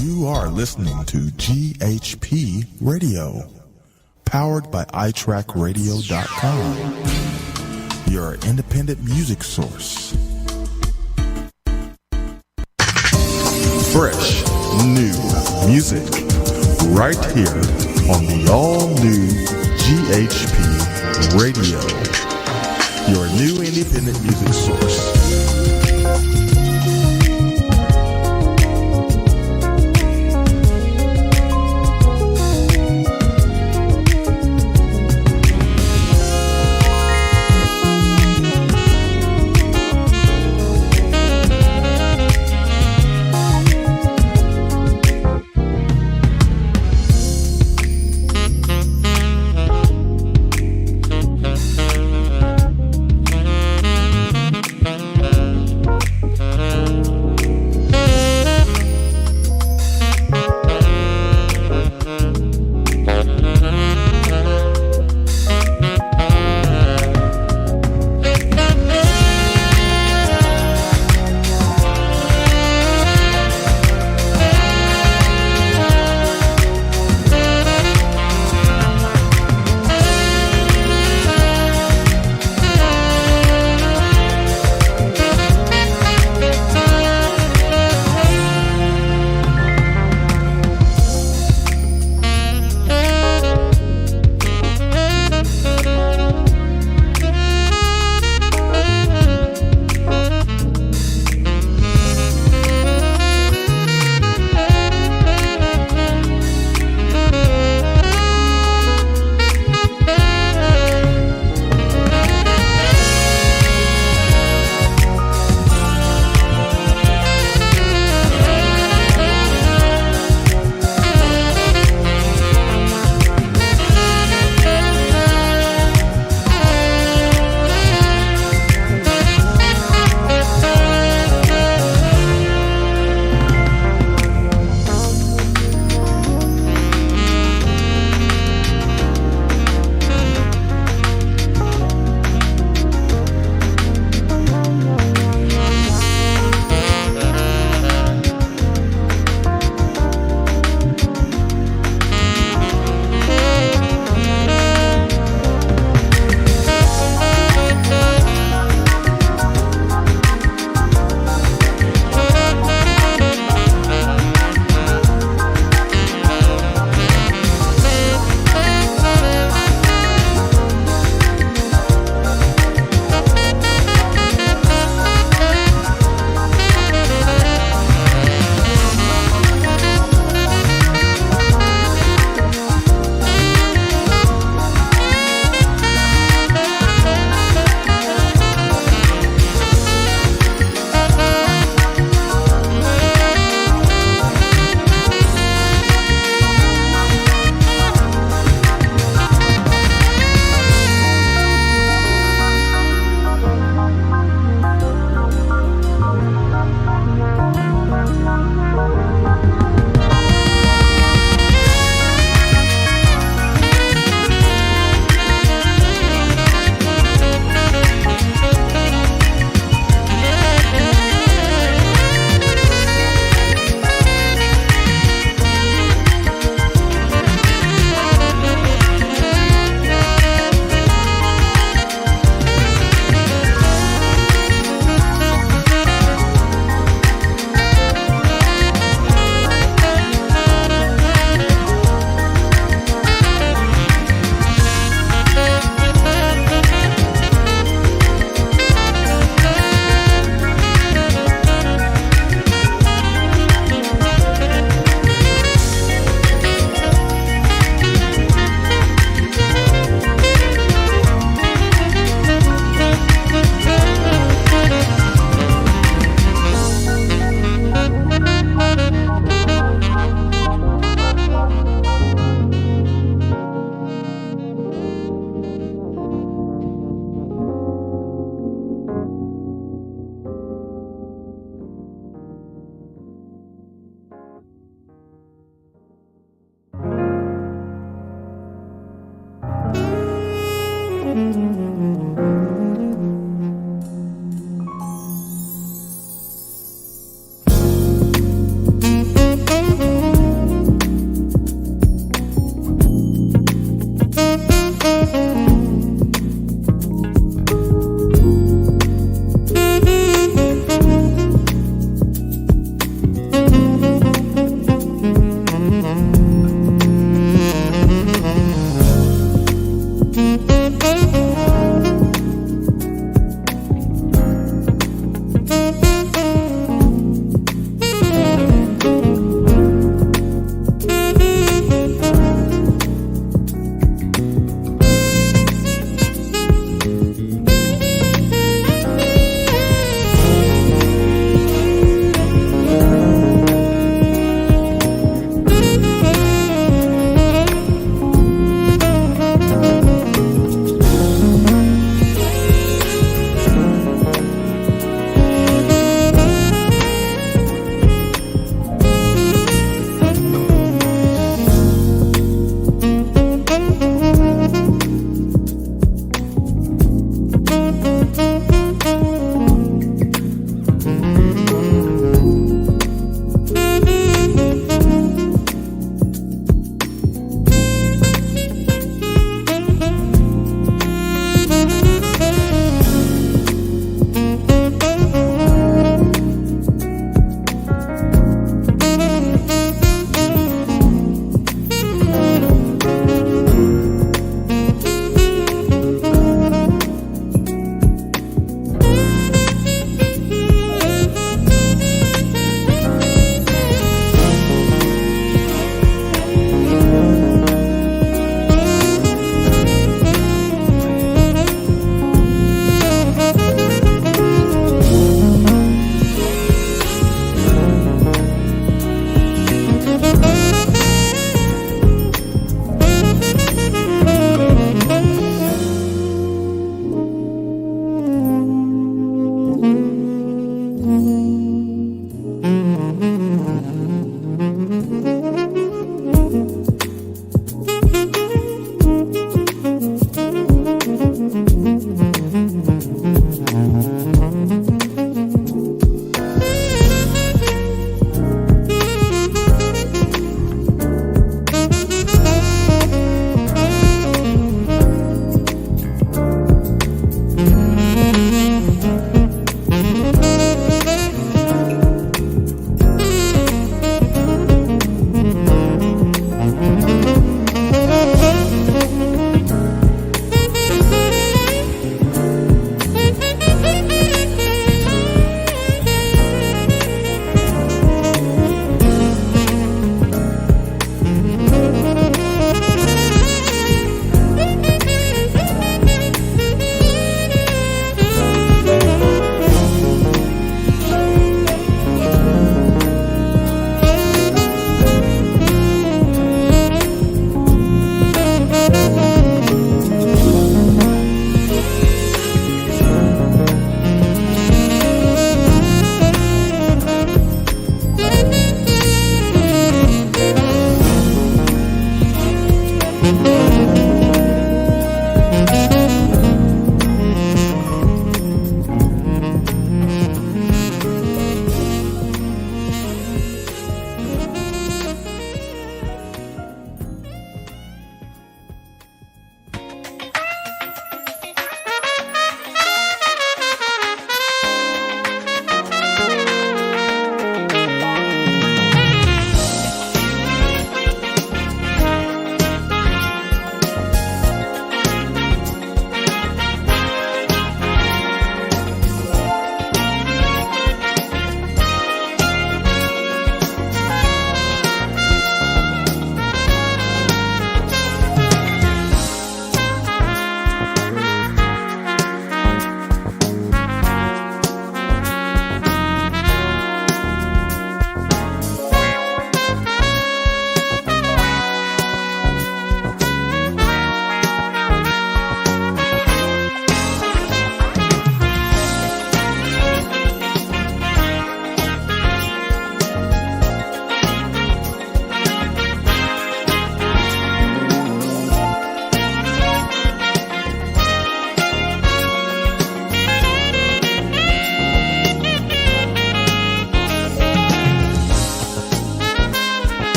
You are listening to GHP Radio, powered by iTrackRadio.com, your independent music source. Fresh, new music, right here on the all-new GHP Radio, your new independent music source.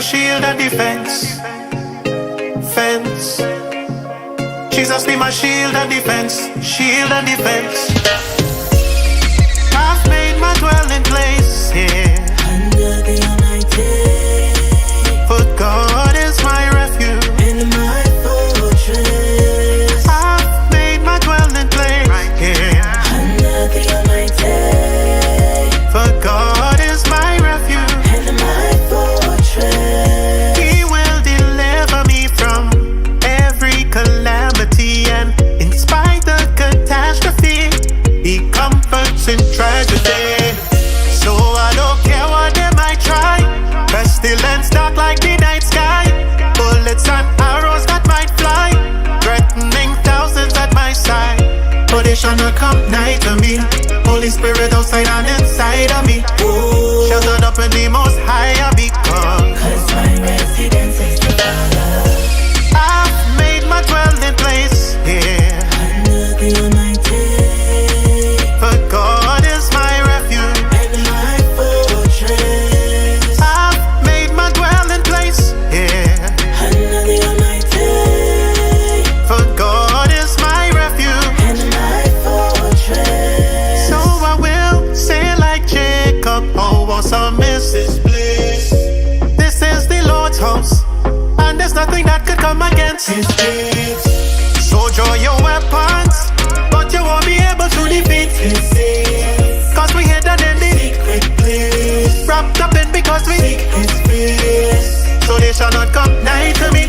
shield and defense. Fence. Jesus be my shield and defense. Shield and defense. I've made my dwelling place here under the Almighty. For God is my refuge And my fortress. I've made my dwelling place here Under the Almighty. For God is my refuge And my fortress. He will deliver me from every calamity, and in spite of catastrophe, He comforts in tragedy. So I don't care what they might try. Pestilence dark like the night sky. Bullets and arrows that might fly, threatening thousands at my side. But they shall not come nigh to me. Holy Spirit outside and inside of me. Ooh. Sheltered up in the most high because Cause my residence is the Father. I've made my dwelling place here Under the Almighty. For God is my refuge And my fortress. I've made my dwelling place here Under the Almighty. For God is my refuge And my fortress. So I will say like Jacob, oh awesome is this place. This is the Lord's house, and there's nothing that could come against His gates. So draw your weapons, but you won't be able to defeat His saints. Cause we hidden in the secret place, wrapped up in because we seek His face. So they shall not come nigh to me.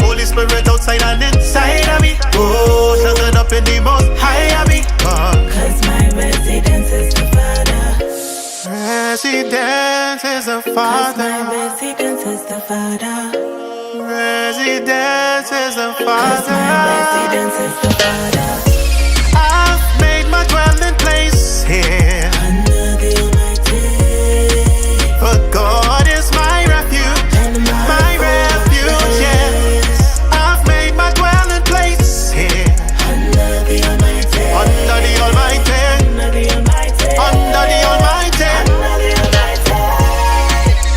Holy Spirit outside and inside of me. Oh, sheltered up in the most high of me. Cause my residence is the Father. Residence is the Cause Father. my residence is the Father. Residence is the Cause my Father. residence is the Father. I've made my dwelling place here. Under the Almighty. For God is my refuge. And My refuge, yes. I've made my dwelling place here. Under the Almighty. Under the Almighty. Under the Almighty. Under the Almighty. Under the Almighty.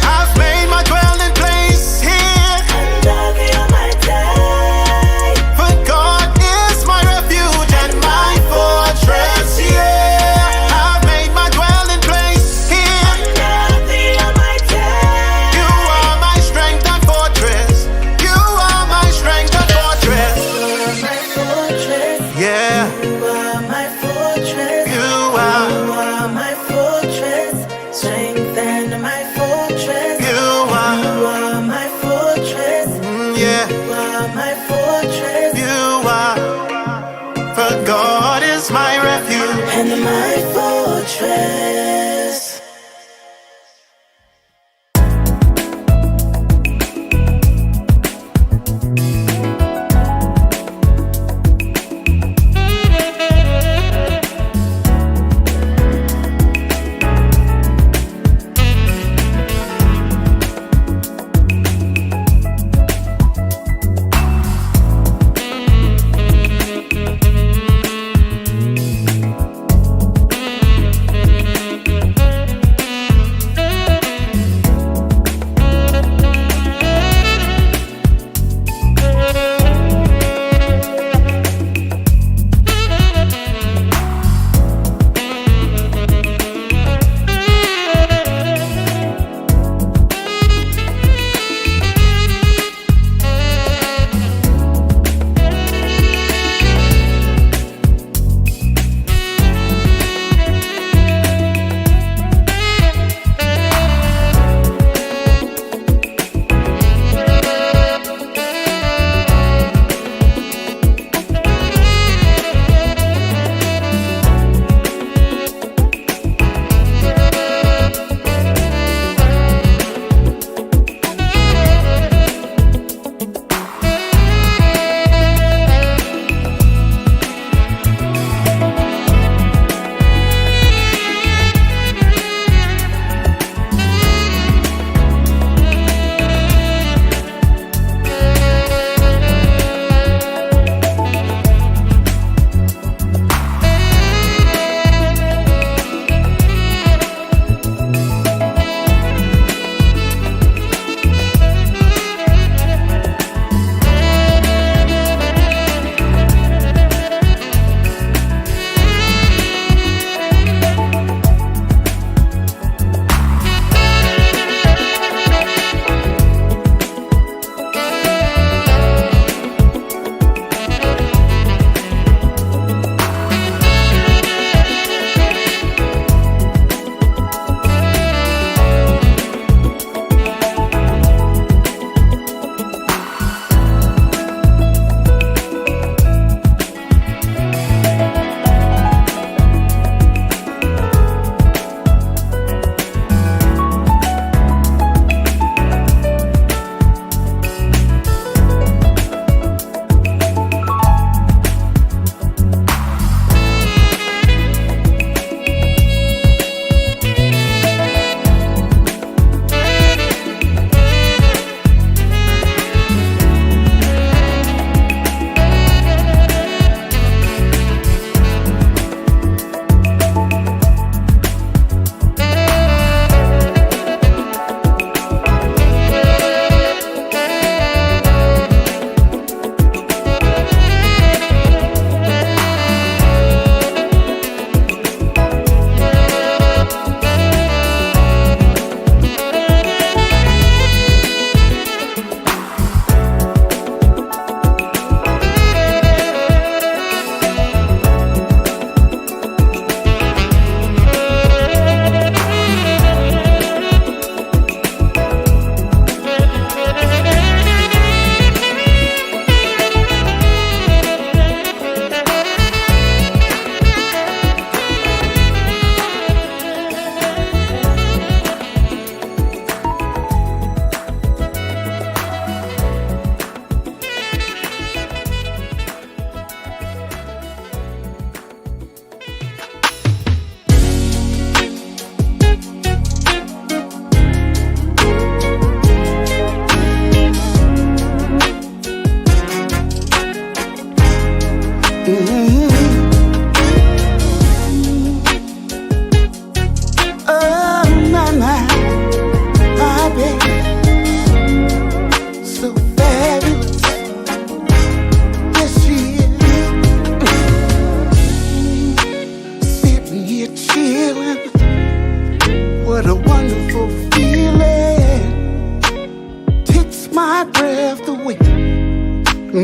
I've made my dwelling place here. Under the Almighty. For God is my refuge and my fortress, yeah. I've made my dwelling place here. Under the Almighty. You are my strength and fortress. You are my strength and fortress. You are my fortress. Yeah, You are my fortress. you You are. are my fortress. Strength and my fortress. You are. You are my fortress. Yeah, You are my fortress. you are. For God is my refuge. And my fortress.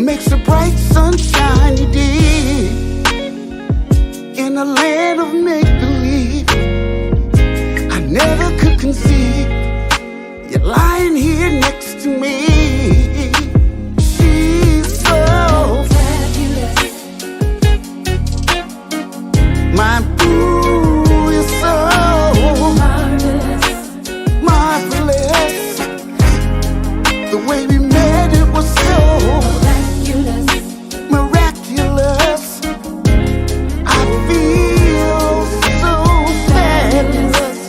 makes a bright sunshiny day in a land of make-believe. I never could conceive you're lying here next to me. She's so fabulous. My boo is so marvelous, marvelous. The way we met, it was so miraculous, miraculous. I feel so fabulous.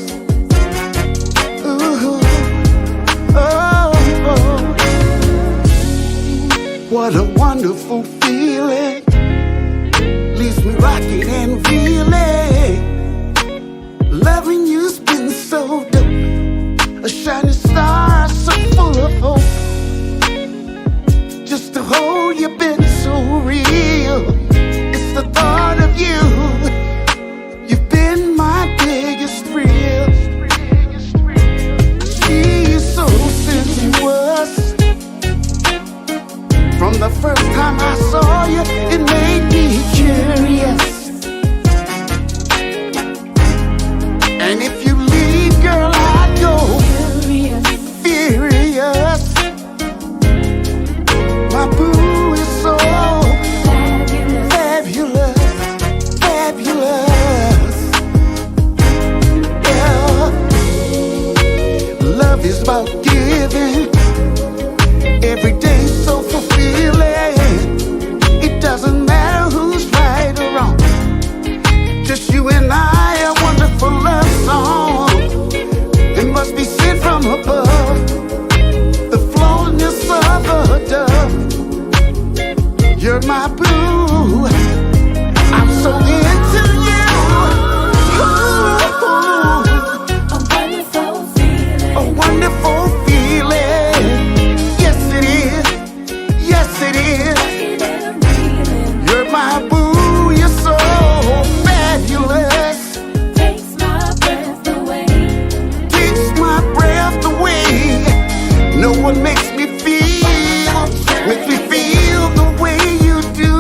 Ooh, oh, oh. What a wonderful feeling. Leaves me rocking and reeling. Loving you's been so dope. A shining star so full of hope. Just to hold you been so real. It's the thought of you. You've been my biggest thrill. She's so sensuous. From the first time I saw you, it made me curious. And if you leave, girl, I'd go furious. My boo is so fabulous, fabulous. Yeah. Love is about giving. Every day so fulfilling. It doesn't matter who's right or wrong. Just you and I, a wonderful love song. It must be sent from above. The floatiness of a dove. You're my boo. I'm so into you. Ooh, a wonderful feeling. A wonderful feeling. Yes, it is. Yes, it is. You're my boo. You're so fabulous. Takes my breath away. Takes my breath away. No one makes me feel the way you do.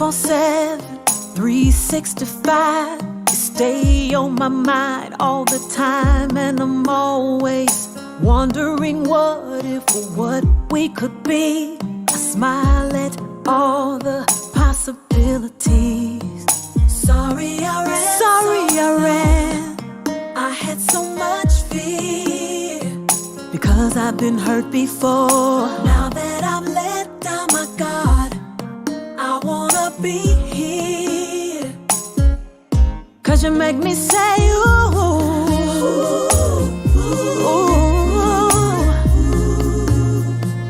24/7, 365. You stay on my mind all the time, and I'm always wondering what if or what we could be. I smile at all the possibilities. Sorry I ran. I had so much fear because I've been hurt before. Now that I'm let down, my God, I wanna be here. 'Cause you make me say ooh, ooh, ooh.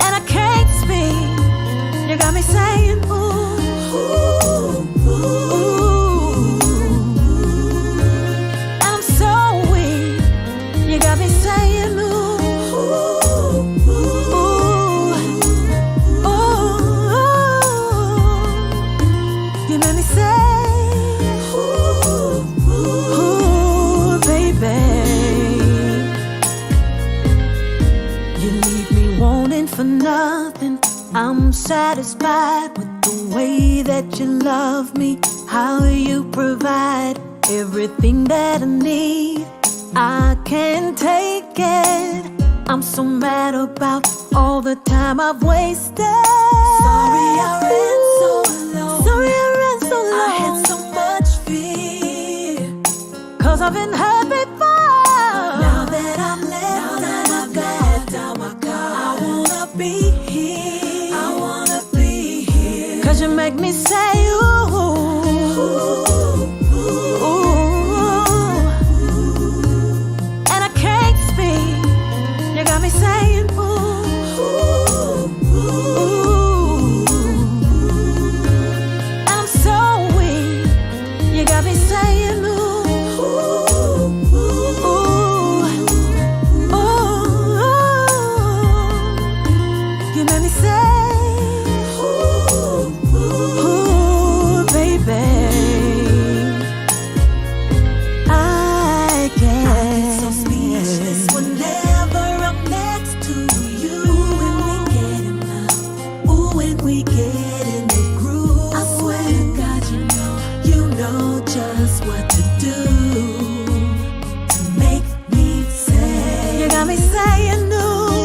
And I can't speak. You got me saying ooh, ooh, ooh. And I'm so weak. You got me saying ooh, ooh, ooh, ooh. You made me say ooh, baby. You leave me wanting for nothing. I'm satisfied with the way that you love me, how you provide everything that I need. I can't take it. I'm so mad about all the time I've wasted. Sorry I ran so long. Sorry I ran so long. I had so much fear, 'cause I've been hurt before. Now that I'm let down, my God, I wanna be here. I wanna be here. 'Cause you make me say ooh, ooh, ooh. And I can't speak. You got me saying ooh, ooh. And I'm so weak. You got me saying ooh, ooh, ooh. You made me say ooh, baby. I get so speechless whenever I'm next to you. When we get in love, ooh, when we get in the groove. I swear to God, you know just what to do to make me say. You got me saying ooh,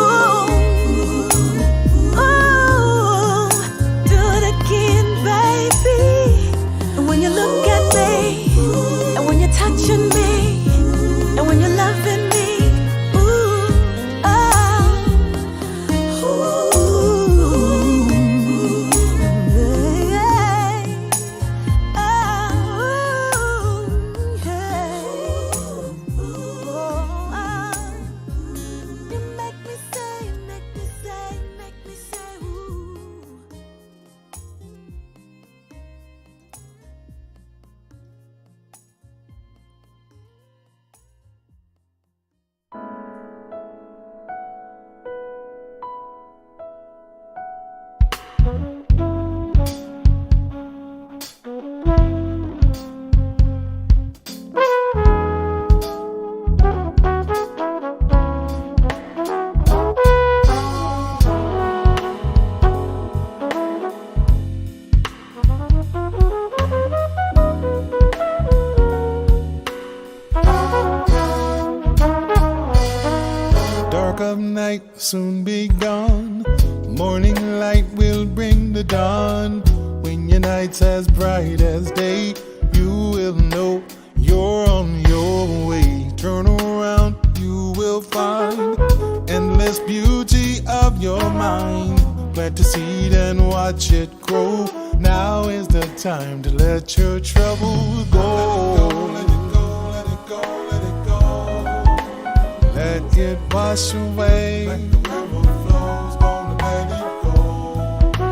ooh, ooh. Do it again, baby. And when you look at me, and when you're touching me, and when you're loving me, ooh, oh, ooh, yeah, oh, yeah, oh, you make me say, ooh. Dark of night will soon be gone. Morning light will bring the dawn. When your night's as bright as day, you will know you're on your way. Turn around, you will find endless beauty of your mind. Plant a seed and watch it grow. Now is the time to let your troubles go. Let it go, let it go, let it go, let it go. Let it wash away. Like the river flows, gonna let it go.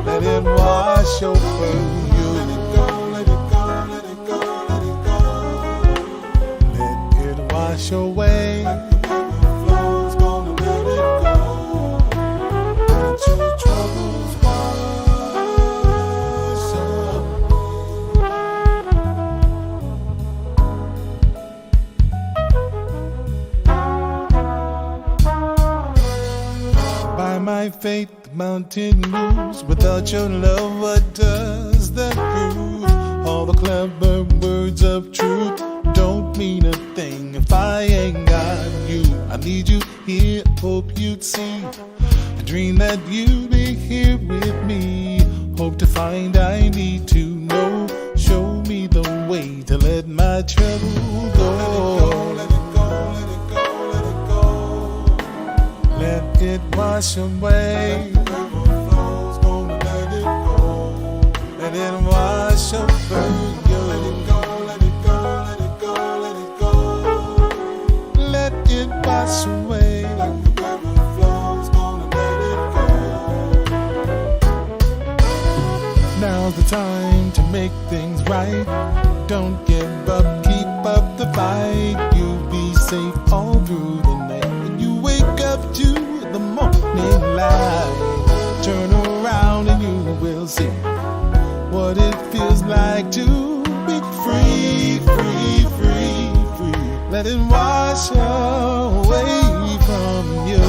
Let it wash over you. Let it go, let it go, let it go, let it go. Let it wash away. Like the river flows, gonna let it go. Let your troubles wash away. By my faith, the mountain moves. Without your love, what does that prove? All the clever words of truth don't mean a thing if I ain't got you. I need you here, hope you'd see. I dream that you'd be here with me. Hope to find I need to know. Show me the way to let my trouble go. Let it go, let it go, let it go, let it go. Let it wash away. Like the river flows, gonna let it go. Let it wash over you. Let it go, let it go, let it go, let it go. Let it wash away. Like the river flows, gonna let it go. Now's the time to make things right. Don't give up, keep up the fight. You'll be safe all through the night. When you wake up to the morning light, turn around and you will see what it feels like to be free, free, free, free. Let it wash away from you.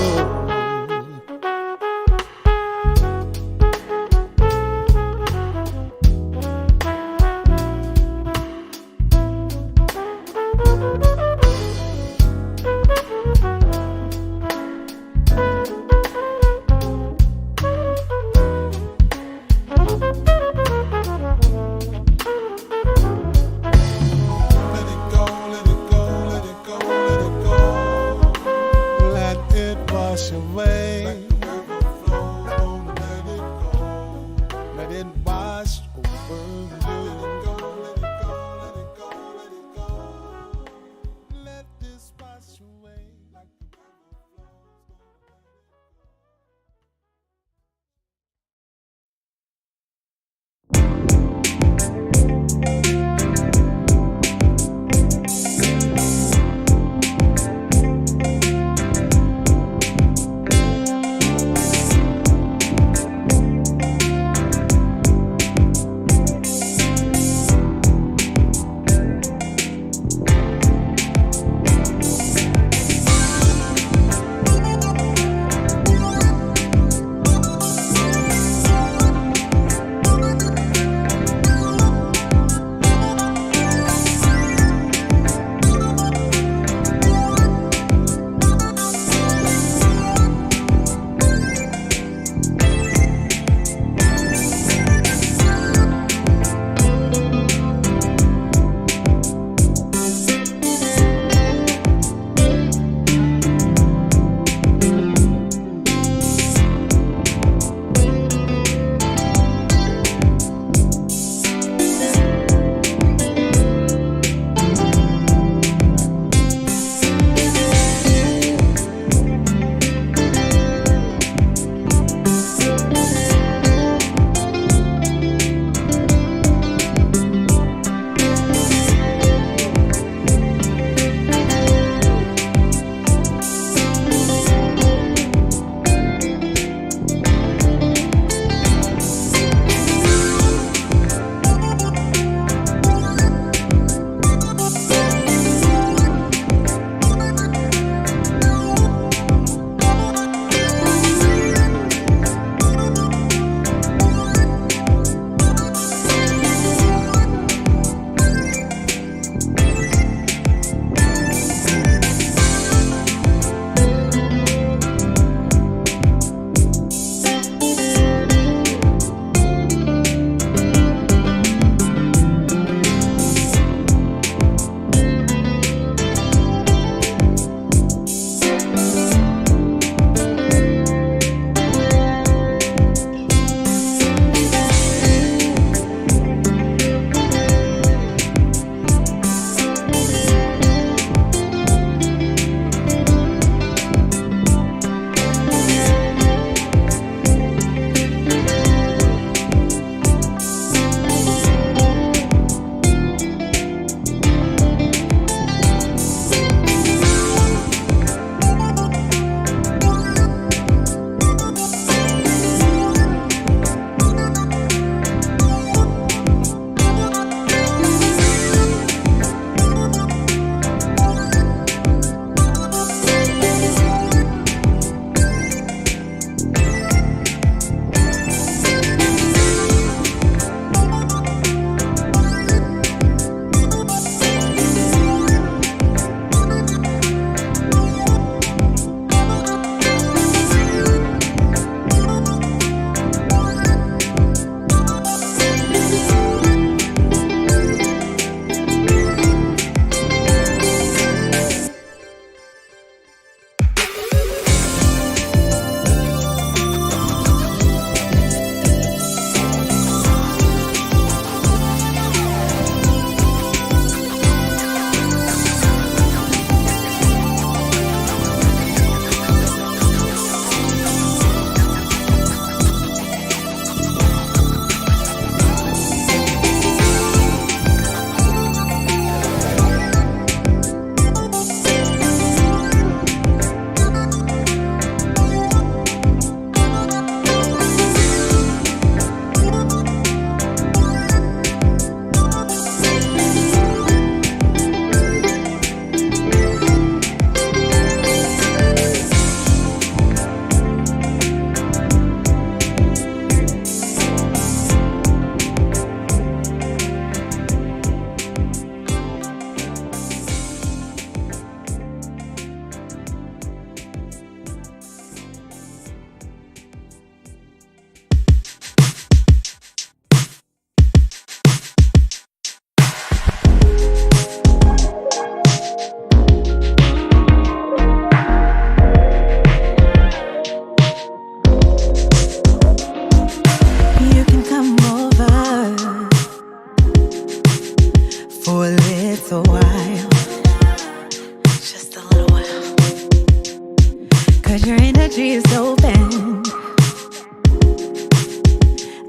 'cause your energy is open.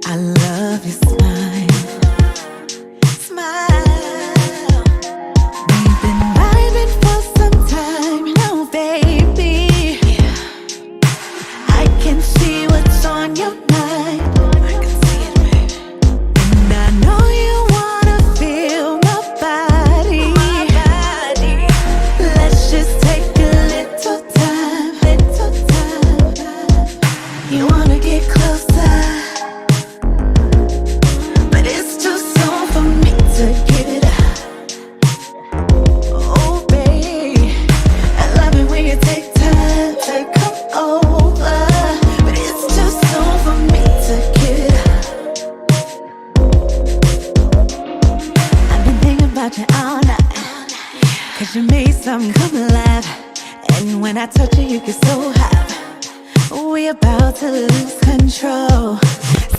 I love your smile. Smile. We've been vibing for some time now, baby. I can see what's on your mind. I can see it, baby. And I know you wanna feel my body. Let's just take a little time, little time. You wanna get closer, but it's too soon for me to give it up. Oh, babe, I love it when you take time to come over, but it's too soon for me to give it up. I've been thinking about you all night, 'cause you made something come alive. And when I touch you, you get so hot. We about to lose control.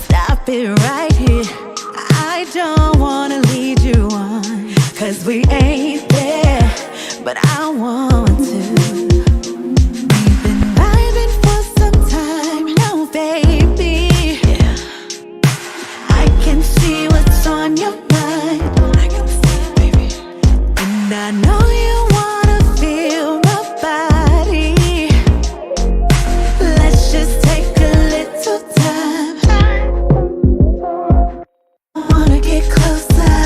Stop it right here. I don't wanna lead you on, 'cause we ain't there, but I want to. We've been vibing for some time now, baby. I can see what's on your mind. I can see it, baby. And I know you wanna feel my body. Let's just take a little time. I wanna get closer,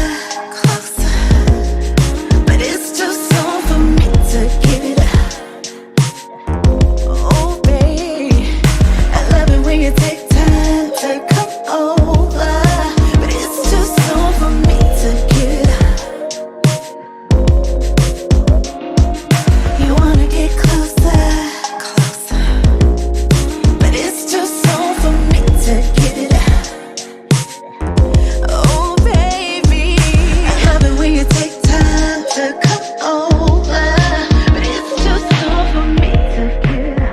closer, but it's too soon for me to give it up. Oh, babe, I love it when you take time to come over, but it's too soon for me to give it up. You wanna get closer, closer, but it's too soon for me to give it up. Oh, baby, I love it when you take time to come over, but it's too soon for me to give it up.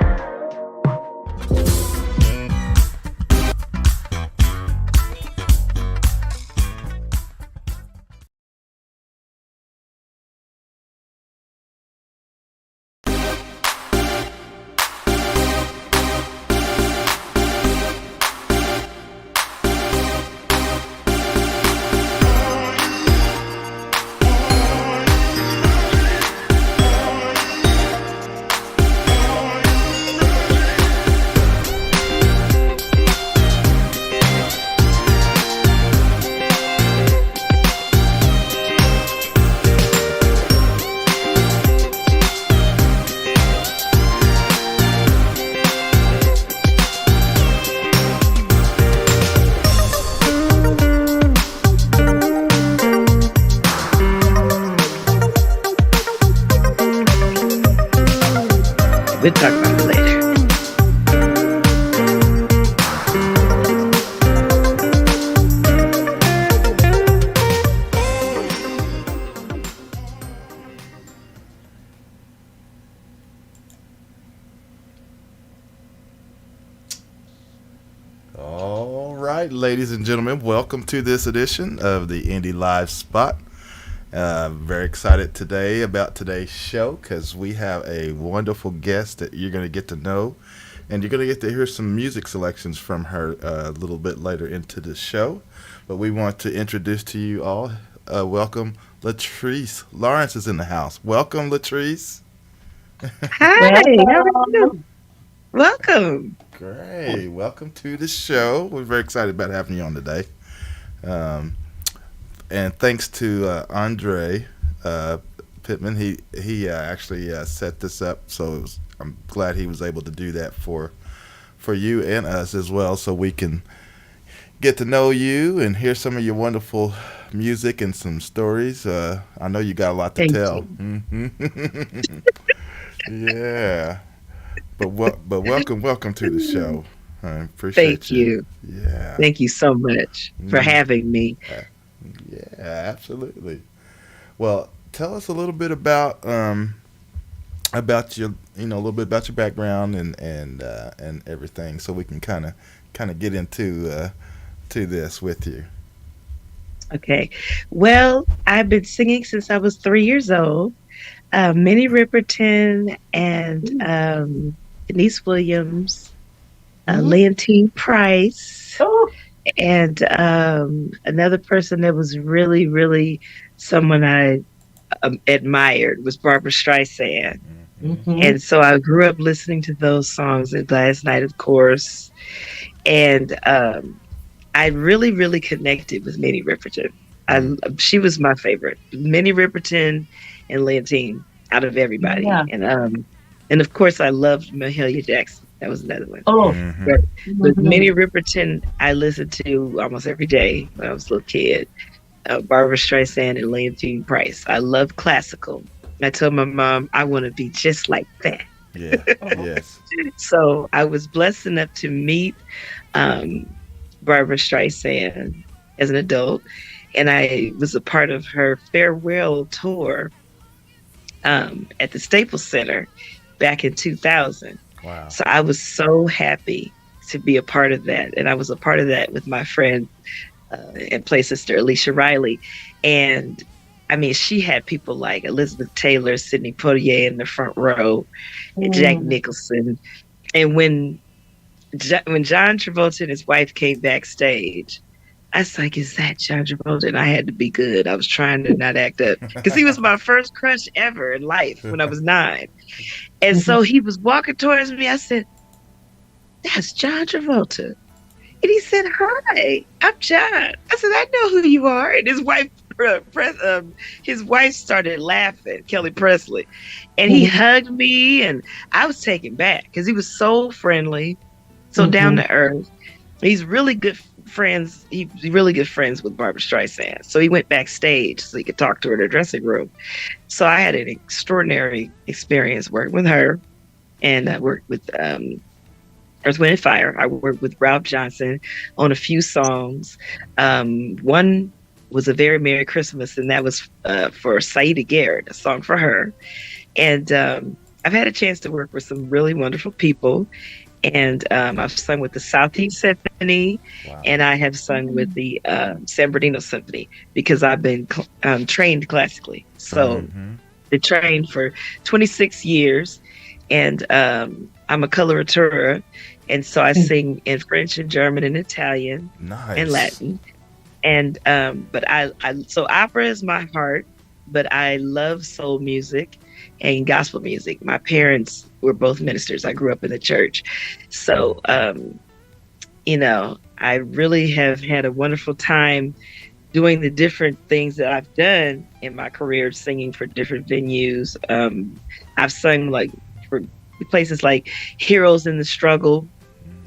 We'll talk about it later. All right, ladies and gentlemen, welcome to this edition of the Indie Live Spot. Very excited today about today's show because we have a wonderful guest that you're going to get to know, and you're going to get to hear some music selections from her a little bit later into the show. But we want to introduce to you all, welcome, Lettrice Lawrence is in the house. Welcome, Lettrice. Hi, how are you? Welcome. Great. Welcome to the show. We're very excited about having you on today. And thanks to Andre Pittman, he actually set this up, so I'm glad he was able to do that for you and us as well, so we can get to know you and hear some of your wonderful music and some stories. I know you got a lot to Thank tell. you. Yeah. But welcome to the show. I appreciate Thank you. Yeah. Thank you so much for having me. Yeah, absolutely. Well, tell us a little bit about your, a little bit about your background and everything, so we can kind of get into to this with you. Okay. Well, I've been singing since I was 3 years old. Minnie Riperton and Denise Williams, Mhm. Leontine Price, Oh. and another person that was really, really someone I admired was Barbara Streisand. Mhm. And so I grew up listening to those songs and Last Night, of course. And I really, really connected with Minnie Riperton. She was my favorite. Minnie Riperton and Leontine out of everybody. Yeah. And of course I loved Mahalia Jackson. That was another one. Oh. But Minnie Mhm. Riperton I listened to almost every day when I was a little kid. Barbara Streisand and Leontine Price. I love classical. I told my mom I want to be just like that. Yeah. Yes. So I was blessed enough to meet um, Barbara Streisand as an adult, and I was a part of her farewell tour at the Staples Center back in 2000. Wow. So I was so happy to be a part of that, and I was a part of that with my friend and play sister Alicia Riley, and I mean she had people like Elizabeth Taylor, Sidney Poitier in the front row, and Jack Nicholson, and when John Travolta and his wife came backstage, I was like, "Is that John Travolta?" And I had to be good. I was trying to not act up because he was my first crush ever in life when I was 9, and so he was walking towards me. I said, "That's John Travolta." And he said, "Hi, I'm John." I said, "I know who you are." And his wife started laughing, Kelly Presley, and he hugged me, and I was taken back because he was so friendly, so down to earth. He's really good friends. He's really good friends with Barbara Streisand. So he went backstage so he could talk to her in the dressing room. So I had an extraordinary experience working with her, and I worked with Earth, Wind, and Fire. I worked with Ralph Johnson on a few songs. One was A Very Merry Christmas, and that was for Saida Garrett, a song for her. And I've had a chance to work with some really wonderful people. And I've sung with the Southeast Symphony, and I have sung with the San Bernardino Symphony because I've been trained classically. So been trained for 26 years, and I'm a coloratura, and so I sing in French and German and Italian and Latin. And but I so opera is my heart, but I love soul music and gospel music. My parents were both ministers. I grew up in the church. So you know, I really have had a wonderful time doing the different things that I've done in my career, singing for different venues. I've sung like for places like Heroes in the Struggle.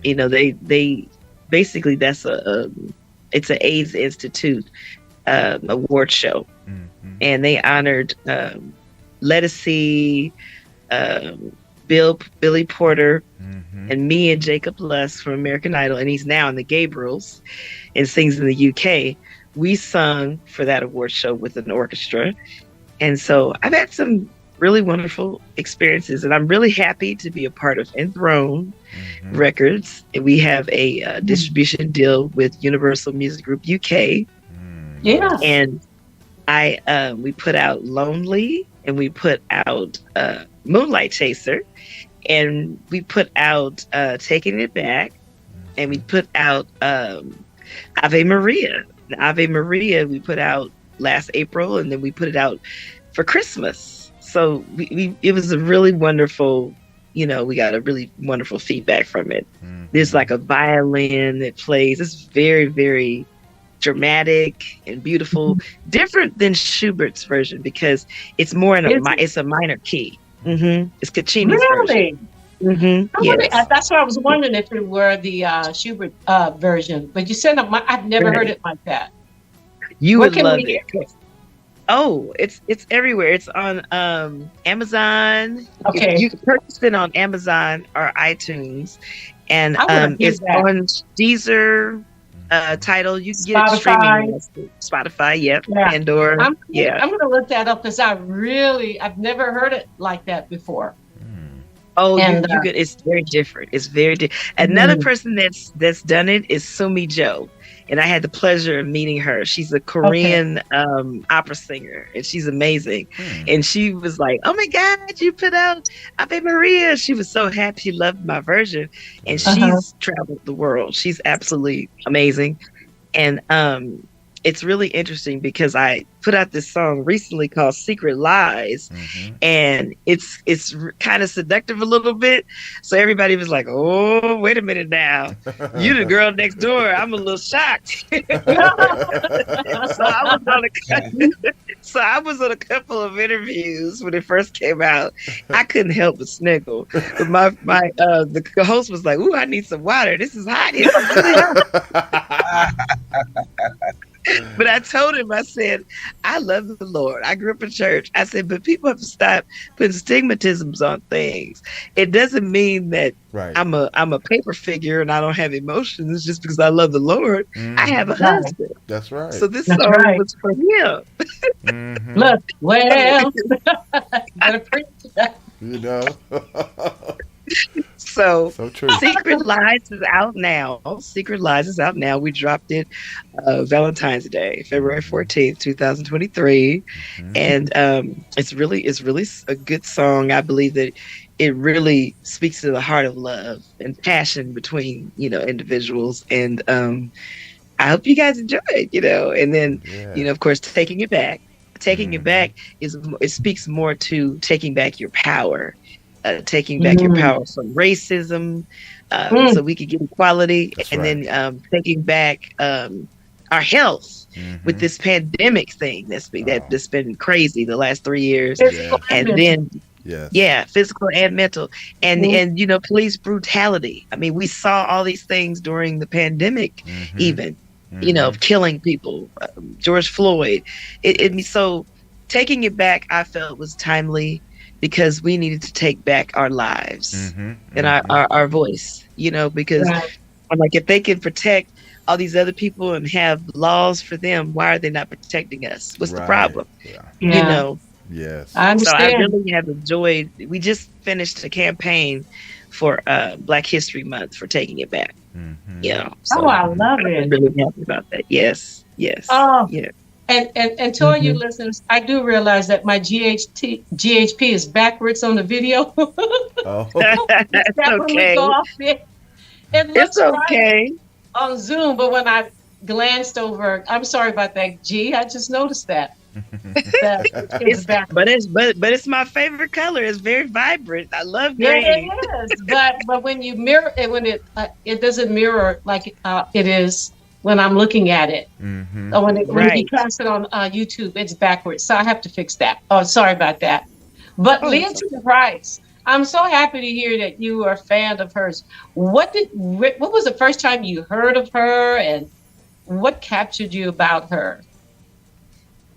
You know, they basically that's it's an AIDS Institute award show, and they honored Lettice, Billy Porter, and me and Jacob Luss from American Idol, and he's now in the Gabriels and sings in the UK. We sung for that award show with an orchestra, and so I've had some really wonderful experiences, and I'm really happy to be a part of Enthroned Records. We have a distribution deal with Universal Music Group UK. Yeah. And we put out Lonely, and we put out Moonlight Chaser, and we put out Taking It Back, and we put out Ave Maria. Ave Maria we put out last April, and then we put it out for Christmas. So it was a really wonderful, you know, we got a really wonderful feedback from it. There's like a violin that plays. It's very, very dramatic and beautiful, different than Schubert's version because it's more in it's a minor key. It's Caccini's version. Yes. That's why I was wondering if it were the Schubert version. But you said I've never heard it like that. You would love it. Oh, it's everywhere. It's on Amazon. Okay. You can purchase it on Amazon or iTunes. And it's on Deezer title. You can get it streaming. Spotify, yep. Yeah. Pandora. I'm going to look that up because I've never heard it like that before. Oh, And you could. It's very different. It's very Another mm, person that's done it is Sumi Jo, and I had the pleasure of meeting her. She's a okay. Korean opera singer, and she's amazing. And she was like, "Oh my God, you put out Ave Maria!" She was so happy. She loved my version, and Uh-huh. she's traveled the world. She's absolutely amazing. And it's really interesting because I put out this song recently called Secret Lies, and it's kind of seductive a little bit. So everybody was like, "Oh, wait a minute now. You the girl next door." I'm a little shocked. So I was on so I was on a couple of interviews when it first came out. I couldn't help but sniggle. But the host was like, "Ooh, I need some water. This is hot. This is really hot." But I told him, I said, I love the Lord. I grew up in church. I said, but people have to stop putting stigmatisms on things. It doesn't mean that I'm a paper figure and I don't have emotions just because I love the Lord. I have a Right. husband. That's right. So this That's song right. was for him. Look, well, better preach. You know. So true. Secret Lies is out now. Secret Lies is out now. We dropped it Valentine's Day, February 14th, 2023. And it's really a good song. I believe that it really speaks to the heart of love and passion between, individuals. And I hope you guys enjoy it, And then, of course, Taking It Back. Taking It Back it speaks more to taking back your power. Taking back your power from racism, so we could get equality. That's and right. then taking back our health with this pandemic thing that's been crazy the last 3 years. Physical And and then physical and mental, and police brutality. I mean, we saw all these things during the pandemic, even killing people, George Floyd. So taking it back, I felt was timely, because we needed to take back our lives and our voice, because Right. I'm like, if they can protect all these other people and have laws for them, why are they not protecting us? What's the problem? Yeah. Yes. I So I understand. really have enjoyed. We just finished a campaign for Black History Month for Taking It Back. So Oh, I love I'm it. really happy about that. Yes. Oh, Yeah. and to all you listeners, I do realize that my GHP is backwards on the video. Oh. It's That when we okay. go off it, it It's looks right okay. on Zoom, but when I glanced over, I'm sorry about that, G. I just noticed that. That it's back. But it's my favorite color. It's very vibrant. I love Yeah, green. it is. But when you mirror it, when it doesn't mirror like it is when I'm looking at it. Or when you Right. cast it on YouTube, it's backwards. So I have to fix that. Oh, sorry about that. But Lettrice Price, I'm so happy to hear that you are a fan of hers. What was the first time you heard of her, and what captured you about her?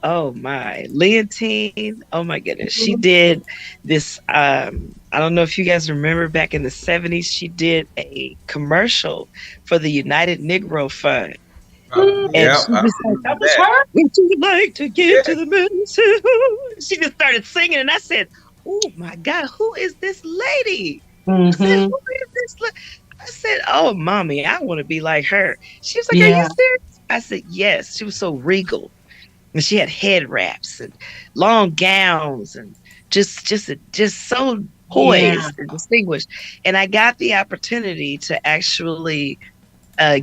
Oh my, Leontine. Oh my goodness. She did this. I don't know if you guys remember, back in the 70s, she did a commercial for the United Negro Fund. And Yeah, she I was like, remember That was that. her? would you like to give to the men? She just started singing, and I said, oh my God, who is this lady? I said, Mm-hmm. who is this? I said, oh, mommy, I want to be like her. She was like, are you Yeah. serious? I said, yes. She was so regal. And she had head wraps and long gowns and just so poised Yeah. and distinguished. And I got the opportunity to actually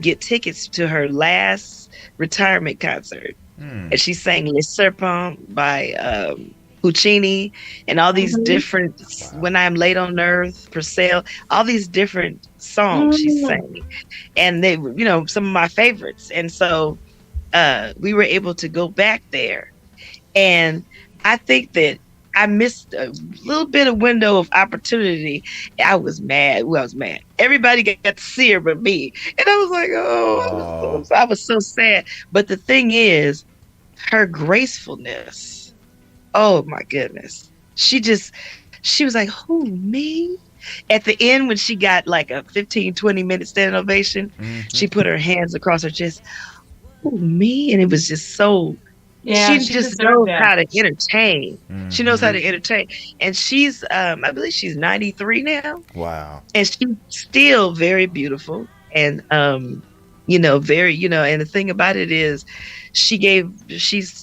get tickets to her last retirement concert. And she sang Les Serpents by Puccini, and all these different, When I'm Late on Earth, Purcell, all these different songs she sang. And they were, some of my favorites. And so we were able to go back there. And I think that I missed a little bit of window of opportunity. I was mad. Well, I was mad. Everybody got to see her but me. And I was like, I was so sad. But the thing is, her gracefulness, oh my goodness. She was like, who, me? At the end, when she got like a 15, 20-minute standing ovation, she put her hands across her chest. Who, me? And it was just so Yeah, She she just deserved knows that. how to entertain. She knows how to entertain. And she's I believe she's 93 now. Wow. And she's still very beautiful. And very, and the thing about it is she's,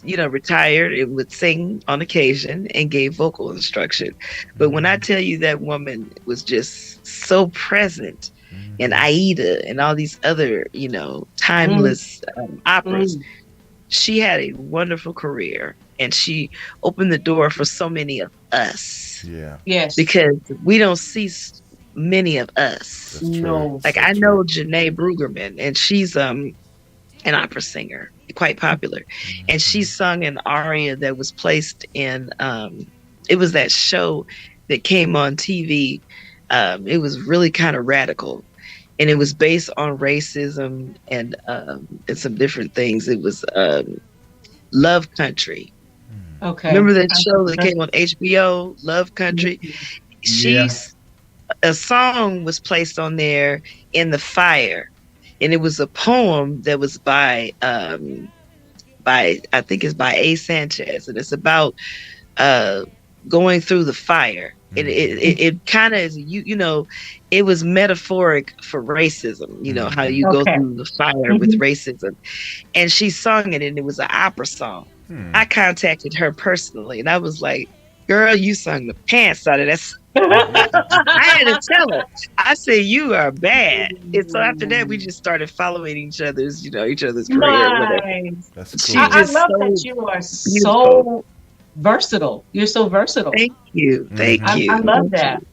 retired and would sing on occasion and gave vocal instruction. But when I tell you that woman was just so present in Aida and all these other, Mm, timeless operas, mm. she had a wonderful career and she opened the door for so many of us Yeah. Yes. because we don't see many of us. That's true. No. Like So I true. know Janae Brueggemann, and she's an opera singer, quite popular, and she sung an aria that was placed in it was that show that came on TV. It was really kind of radical, and it was based on racism and some different things. It was Love Country. Okay. Remember that show that came on HBO, Love Country? Yeah. She's A song was placed on there, In the Fire, and it was a poem that was by I think it's by A. Sanchez, and it's about going through the fire. It kind of is it was metaphoric for racism, how you go Okay. through the fire with racism. And she sung it, and it was an opera song. I contacted her personally, and I was like, girl, you sung the pants out of that song. I had to tell her. I said, you are bad. And so after that, we just started following each other's career or whatever. Nice. That's She cool. I just love so that you are beautiful. so versatile. You're so versatile. Thank you. Thank you. I love that.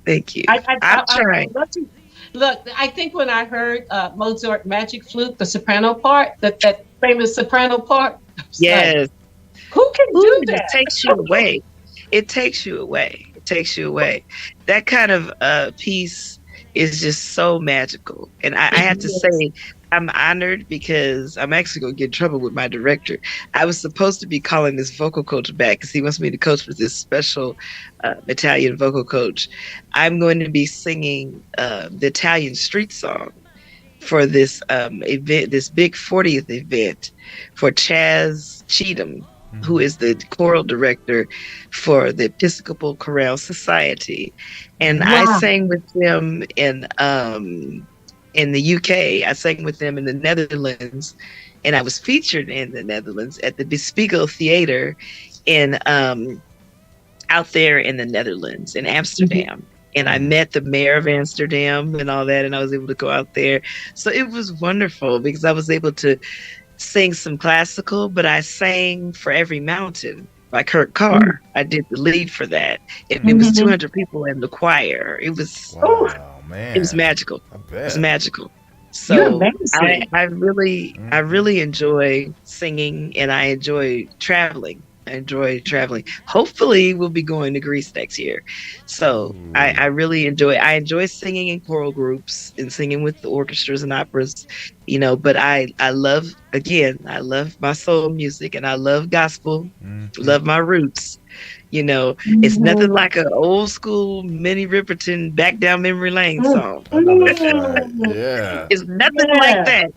Thank you. I I'm trying. love to, look, I think when I heard Mozart Magic Flute, the soprano part, that famous soprano part, I was like, Yes. who can Ooh, do it that? just takes you away. It takes you away. It takes you away. That kind of piece is just so magical. And I have to say, I'm honored because I'm actually going to get in trouble with my director. I was supposed to be calling this vocal coach back because he wants me to coach with this special Italian vocal coach. I'm going to be singing the Italian street song for this event, this big 40th event for Chaz Cheatham, who is the choral director for the Episcopal Chorale Society. And I Wow. sang with them in the UK. I sang with them in the Netherlands, and I was featured in the Netherlands at the Bespiegel Theater in out there in the Netherlands, in Amsterdam. And I met the mayor of Amsterdam and all that, and I was able to go out there. So it was wonderful because I was able to sing some classical, but I sang For Every Mountain by Kurt Carr. I did the lead for that. It was 200 people in the choir. It was Wow, man. it was magical. I It bet. was magical. You're So amazing. I really enjoy singing, and I enjoy traveling. Hopefully we'll be going to Greece next year. So I really enjoy singing in choral groups and singing with the orchestras and operas, but I love my soul music, and I love gospel, love my roots. It's nothing like an old school Minnie Riperton Back Down Memory Lane song. I know that's right. Yeah. It's nothing like that.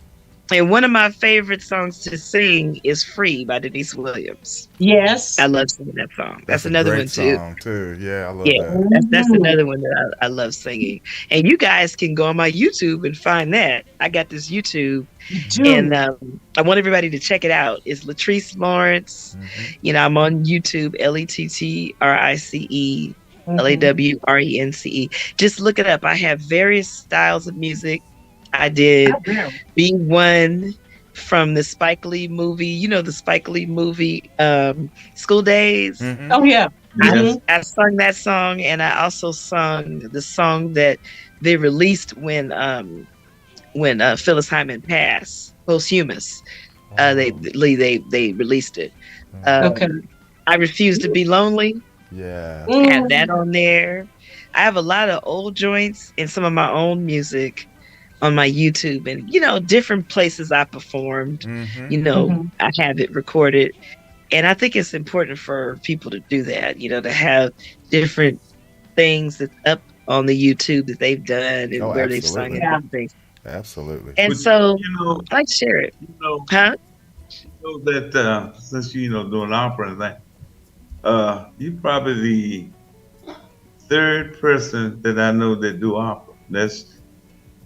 And one of my favorite songs to sing is Free by Denise Williams. Yes. I love singing that song. That's a another great one too. song too. Yeah, I love Yeah, that. that's another one that I love singing. And you guys can go on my YouTube and find that. I got this YouTube, and I want everybody to check it out. It's Lettrice Lawrence. I'm on YouTube, LETTRICE LAWRENCE. Just look it up. I have various styles of music. I did B1 from the Spike Lee movie. The Spike Lee movie, School Days. Oh yeah. I sung that song, and I also sung the song that they released when Phyllis Hyman passed, posthumous. They released it. Okay. I Refuse to Be Lonely. Yeah. I have that on there. I have a lot of old joints and some of my own music on my YouTube, and different places I performed. I have it recorded, and I think it's important for people to do that. To have different things that's up on the YouTube that they've done and where they've sung it and things. Absolutely. And But, so you know- I like to share it. You know, Huh? know that since doing opera and that, you probably the third person that I know that do opera. That's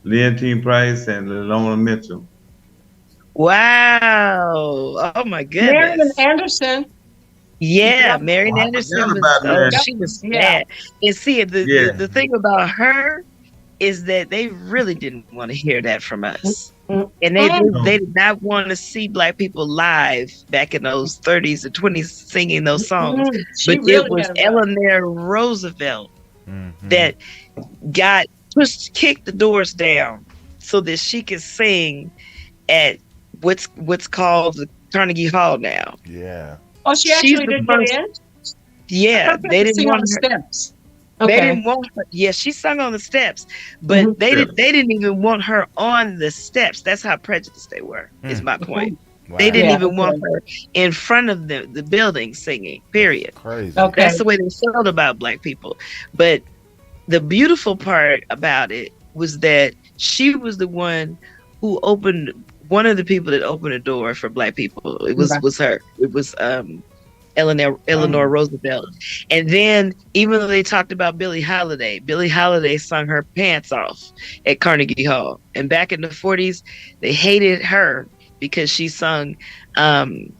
Leontine Price and Lona Mitchell. Wow. Oh my Marion goodness. Anderson. Yeah, Yeah. Marian Oh, I Anderson forgot was, about oh, Mary. Yep. she was Yeah. bad. And see, Yeah. the thing about her is that they really didn't want to hear that from us. And Mm-mm. they No. did not want to see black people live back in those 30s and 20s singing those songs. She But it really was had a run. Eleanor Roosevelt Mm-hmm. that got kicked the doors down so that she could sing at what's called the Carnegie Hall now. Yeah. Oh, she She's actually the didn't get first. in? I Yeah, thought she had they to didn't sing on want the her. steps. They Okay. didn't want her. Yeah, she sung on the steps, but Mhm. Yeah. they didn't even want her on the steps. That's how prejudiced they were. Is Mm. my point. They Wow. didn't Yeah. even want Okay. her in front of the building singing. That's Period. crazy. Okay. That's the way they felt about black people. But the beautiful part about it was that she was the one who opened one of the people that opened the door for black people. It Right. was her. It was Eleanor Oh, Roosevelt. And then even though they talked about Billie Holiday sung her pants off at Carnegie Hall. And back in the 40s, they hated her because she sung um,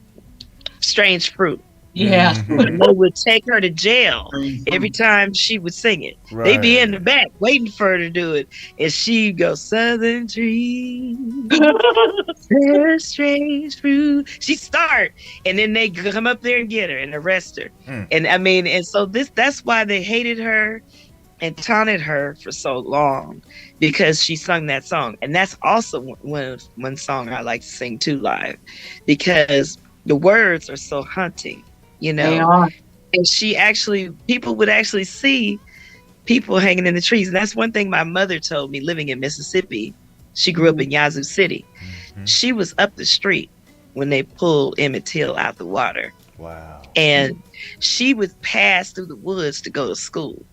Strange Fruit. Yeah. And they would take her to jail strange every fruit. time she would sing it. They'd be in Right. the back waiting for her to do it. And she'd go, Southern trees, they're strange fruit. She'd start, and then they come up there and get her and arrest her. Mm. And I mean, and so that's why they hated her and taunted her for so long, because she sung that song. And that's also one song I like to sing too live, because the words are so haunting, They are. and people would actually see people hanging in the trees. And that's one thing my mother told me living in Mississippi. She grew up in Yazoo City. Mm-hmm. She was up the street when they pulled Emmett Till out the water. Wow. And she would pass through the woods to go to school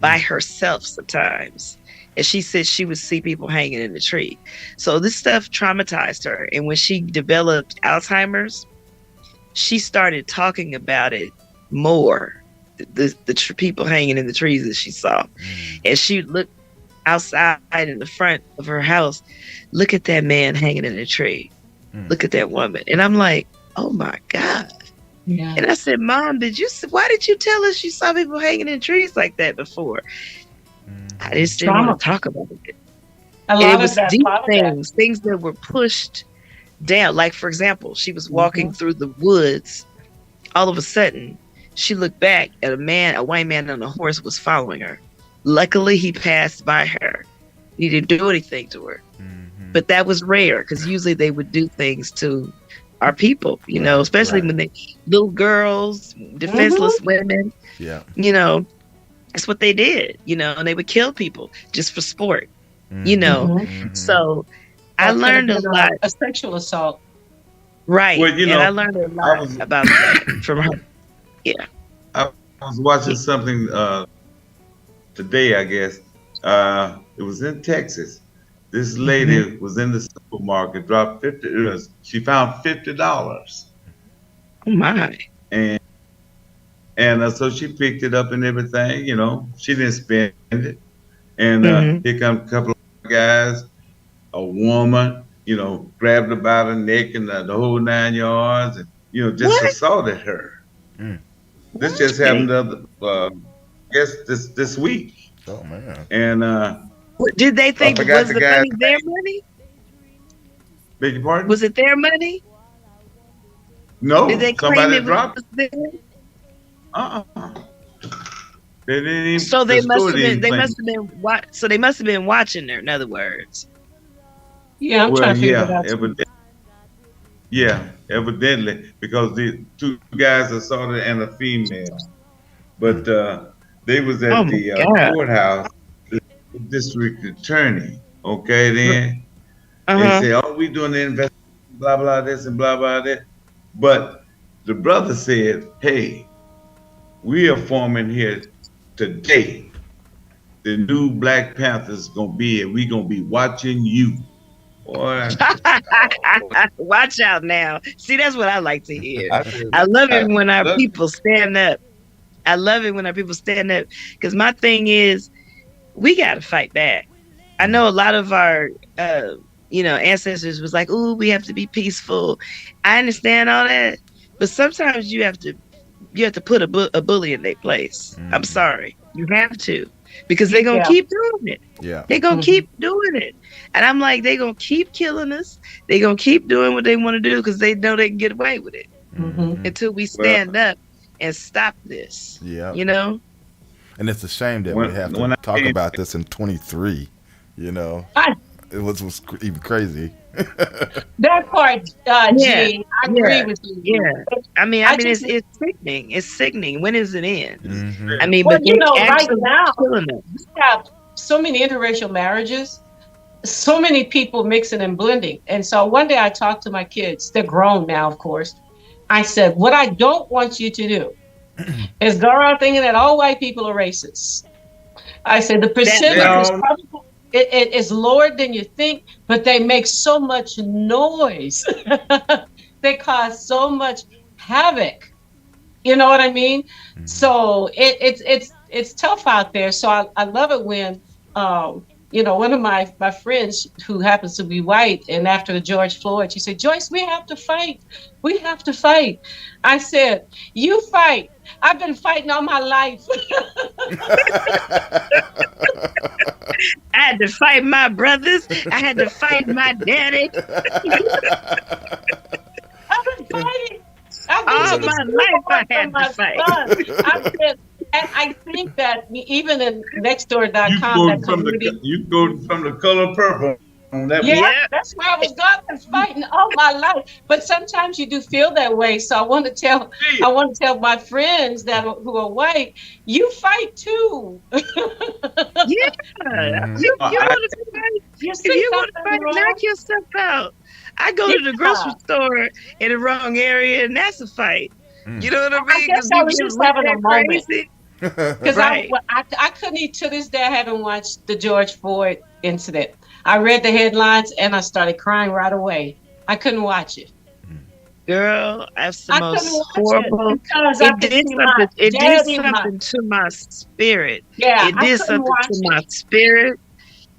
by herself sometimes. And she said she would see people hanging in the tree. So this stuff traumatized her. And when she developed Alzheimer's, she started talking about it more. The people hanging in the trees that she saw. And she looked outside in the front of her house. Look at that man hanging in a tree. Look at that woman. And I'm like, oh my God. Yeah. And I said, Mom, why did you tell us you saw people hanging in trees like that before? I just didn't Trauma. want to talk about it. A And it lot of was that. deep A lot of that. things that were pushed down. Like, for example, she was walking through the woods. All of a sudden, she looked back at a white man on a horse was following her. Luckily, he passed by her. He didn't do anything to her. But that was rare, because usually they would do things to our people, especially when little girls, defenseless women, Yeah. That's what they did, and they would kill people just for sport, So I Or could have learned a been lot. a sexual assault. Right. Well, And I learned a I lot was about that from her. Yeah. I was watching something today, I guess. It was in Texas. This lady was in the supermarket, dropped 50. She found $50, Oh my. and so she picked it up and everything. She didn't spend it. And here come a couple of guys, a woman, grabbed her by the neck and the whole 9 yards, and just What? assaulted her. This just happened I guess this week. Oh man. And Did they think, forgot was the the guy's money their money? beg your pardon? Was it their money? No, Did they claim somebody it dropped was it. theirs? They didn't even. So the they must store have been. didn't They claim must have been. So they must have been watching her. In other words. Yeah, I'm Well, trying to figure it out. evidently, because the two guys assaulted and a female, but they was Oh at my the God. courthouse, the district attorney. Okay, then they Uh-huh. say, "Oh, we doing the investigation, blah blah this and blah blah that," but the brother said, "Hey, we are forming here today. The new Black Panthers gonna be here. We gonna be watching you." Boy, Watch out now. See, that's what I like to hear. I just, I love it when our look, people stand up. I love it when our people stand up because my thing is we got to fight back. I know a lot of our, ancestors was like, "Ooh, we have to be peaceful." I understand all that, but sometimes you have to put a bully in their place. I'm sorry, you have to because they're gonna keep doing it. Yeah, they're gonna keep doing it, and I'm like, they're gonna keep killing us. They're gonna keep doing what they want to do because they know they can get away with it until we stand up and stop this. Yeah, And it's a shame that we have to talk about this in 23. It was even crazy. That part, G, I agree with you. Yeah, I mean, it's sickening. It's sickening. When does it end? I mean, well, but right now we have so many interracial marriages, so many people mixing and blending. And so one day I talked to my kids. They're grown now, of course. I said, what I don't want you to do is go around thinking that all white people are racist. I said the percentage is probably it is lower than you think, but they make so much noise. They cause so much havoc. You know what I mean? So it's tough out there. So I love it when one of my friends who happens to be white, and after the George Floyd, she said, "Joyce, we have to fight. We have to fight." I said, "You fight. I've been fighting all my life." I had to fight my brothers. I had to fight my daddy. I've been fighting. All my life I had to fight. I said, and I think that even in nextdoor.com, you go from the color purple. That's where I was going, fighting all my life. But sometimes you do feel that way. So I want to tell my friends who are white, you fight too. You want to fight? If you want to fight, knock yourself out. I go to the grocery store in the wrong area, and that's a fight. You know what I mean? I guess I was just having a moment. Because right. I couldn't eat to this day. I haven't watched the George Floyd incident. I read the headlines and I started crying right away. I couldn't watch it. Girl, that's the most horrible. It did something to my spirit. Yeah, it did something to my spirit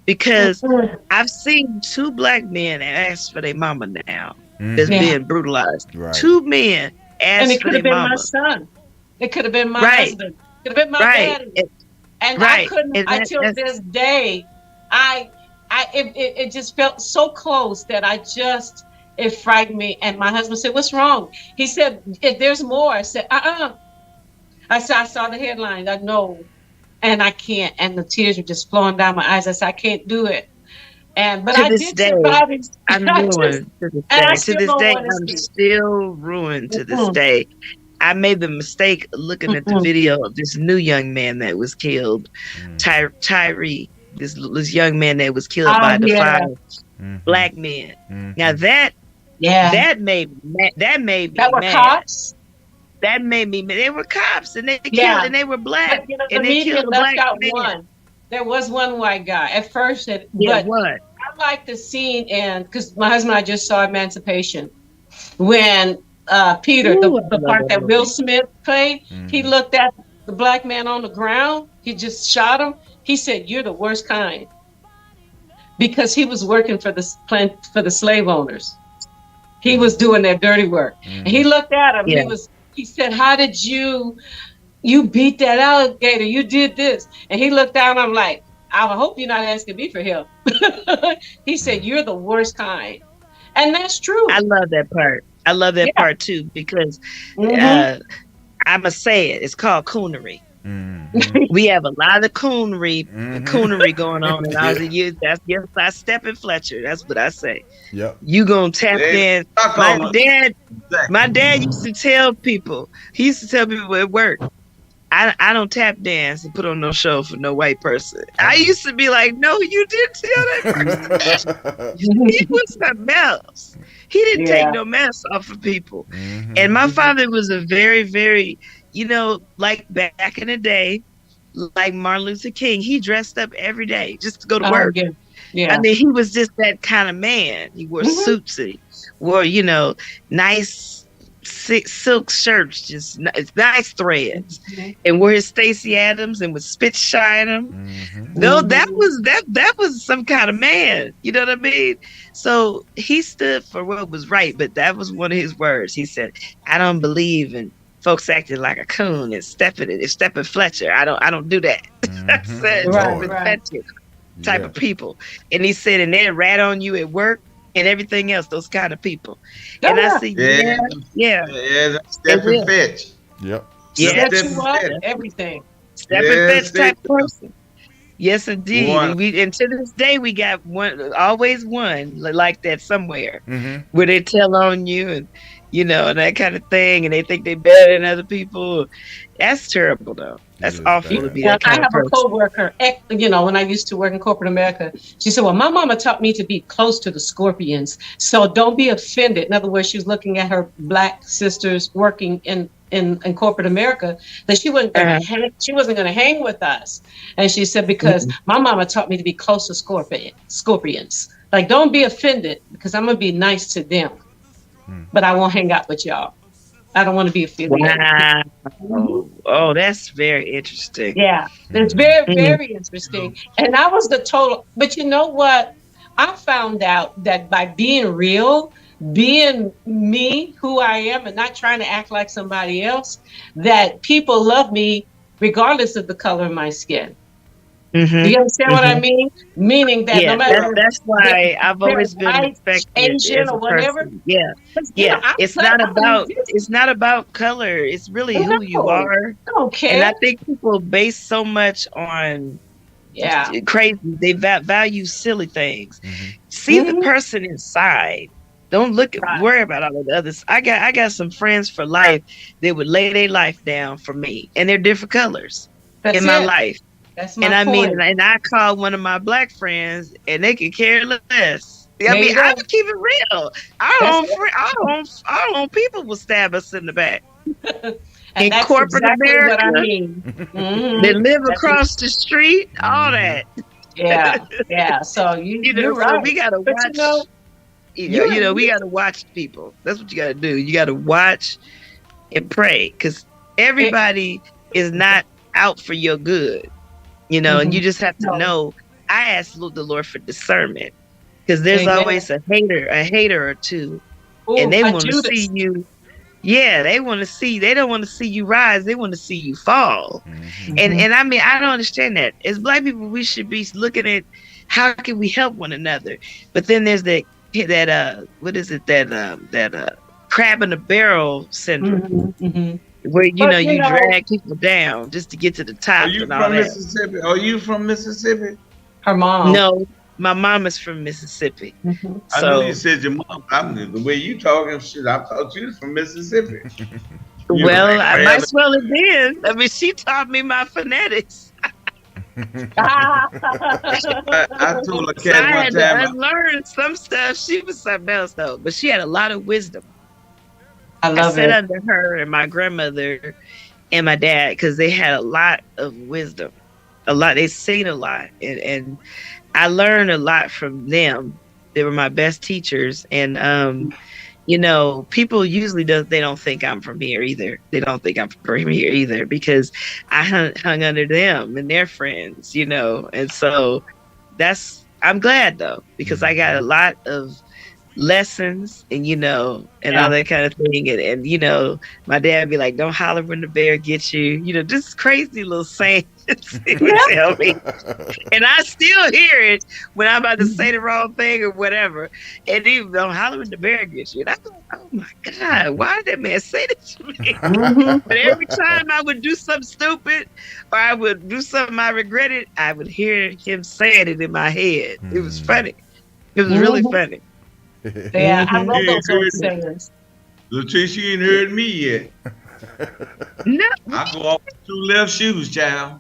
because I've seen two black men ask for their mama now that's being brutalized. Right. Two men asked for their mama. And it could have been my son. It could have been my husband. It could have been my daddy. And I couldn't until this day. It just felt so close that it frightened me. And my husband said, "What's wrong?" He said, "If there's more." I said, I said, "I saw the headlines. I know, and I can't." And the tears were just flowing down my eyes. I said, "I can't do it." But I did survive. I'm ruined to this day. To this day, I'm still ruined to this day. I made the mistake looking at the video of this new young man that was killed, Tyree. This young man that was killed by the five black men. Now that made me mad. Cops. That made me mad. They were cops and they killed and they were black. But, and they killed black men. There was one white guy at first. But I like the scene, and because my husband and I just saw Emancipation when Peter, the part that Will Smith played, he looked at the black man on the ground. He just shot him. He said, "You're the worst kind," because he was working for the slave owners. He was doing their dirty work. And he looked at him. Yeah. He said, "How did you beat that alligator? You did this." And he looked down. I'm like, "I hope you're not asking me for help." He said, "You're the worst kind," and that's true. I love that part. I love that part too because I'ma say it. It's called coonery. We have a lot of coonery going on in our youth. That's I step in Fletcher. That's what I say. Yep. You gonna tap in. My dad used to tell people. He used to tell people at work, I don't tap dance and put on no show for no white person. I used to be like, "No, you didn't tell that person." He was something else. He didn't take no mess off of people. And my father was a very, very, like back in the day, like Martin Luther King. He dressed up every day just to go to Oh, work. yeah. I Yeah. mean, he was just that kind of man. He wore suits and wore, nice silk shirts, just nice threads, and wore his Stacey Adams and would spit shine them. No, that was some kind of man. You know what I mean? So he stood for what was right, but that was one of his words. He said, "I don't believe in folks acting like a coon and stepping Fletcher. I don't do that." I said, Right, right. Fletcher type of people. And he said, and they rat on you at work and everything else, those kind of people. And I said, yeah. Step and fetch. Yep. Yeah. Set you up, everything. Step and fetch type person. Yes, indeed. And to this day, we got always one like that somewhere where they tell on you and, and that kind of thing. And they think they're better than other people. That's terrible, though. That's awful to be that kind of person. I have a coworker, when I used to work in corporate America, she said, well, my mama taught me to be close to the scorpions. So don't be offended. In other words, she was looking at her Black sisters working in corporate America, that she wasn't going to hang with us. And she said, because my mama taught me to be close to scorpions. Like, don't be offended, because I'm going to be nice to them, but I won't hang out with y'all. I don't want to be affiliated. Wow. Oh, that's very interesting. Yeah, it's very, very interesting. And I was the total, but you know what? I found out that by being real, being me, who I am, and not trying to act like somebody else, that people love me regardless of the color of my skin. Do you understand what I mean? Meaning that no matter that's why I've always been respected Asian or whatever. Yeah. It's not about color. It's really who you are. I don't care. And I think people base so much on crazy. They value silly things. See the person inside. Don't worry about all of the others. I got some friends for life that would lay their life down for me, and they're different colors in my life. That's my point. Mean, and I called one of my Black friends, and they could care less. I would keep it real. Our own people will stab us in the back. And in corporate America, what I mean. They live across the street. All that. Yeah. So you're right. So we gotta watch. We gotta watch people. That's what you gotta do. You gotta watch and pray, because everybody is not out for your good. And you just have to know. I ask the Lord for discernment, because there's always a hater or two, and they want to see you. Yeah, they want to see. They don't want to see you rise. They want to see you fall. And I mean, I don't understand that. As Black people, we should be looking at how can we help one another. But then there's that what is it, that crab in the barrel syndrome. Where you drag people down just to get to the top. Are you from Mississippi? Are you from Mississippi? Her mom. No, my mom is from Mississippi. I know you said your mom. The way you talking, shit, I thought you was from Mississippi. Well, I might as well have been. I mean, she taught me my phonetics. I told a cat I one time. I learned some stuff. She was something else though, but she had a lot of wisdom. I sat under her and my grandmother and my dad, because they had a lot of wisdom. They seen a lot. And I learned a lot from them. They were my best teachers. And, people usually they don't think I'm from here either. They don't think I'm from here either, because I hung under them and their friends, And so I'm glad though, because I got a lot of lessons and and all that kind of thing, and my dad be like, don't holler when the bear gets you, just crazy little sayings he would tell me, and I still hear it when I'm about to say the wrong thing or whatever, and he don't holler when the bear gets you, and I'm like, oh my God, why did that man say that to me? But every time I would do something stupid or I would do something I regretted, I would hear him saying it in my head. It was funny. It was really funny. Yeah, I love those old sayings. Lettrice, you ain't heard me yet. No. I go off with 2 left shoes, child.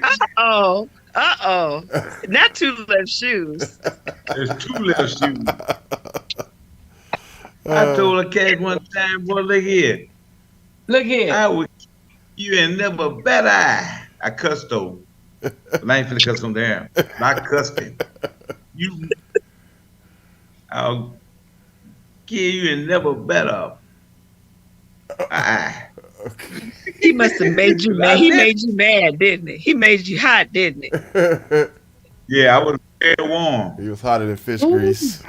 Uh-oh. Not 2 left shoes. There's 2 left shoes. I told a cat one time, boy, look here. I would you ain't never bet eye. I cussed though. But I ain't finna cuss on there. I cussed him. I'll give you and never better. He must have made you mad. He made you mad, didn't he? He made you hot, didn't he? Yeah, I was very warm. He was hotter than fish grease.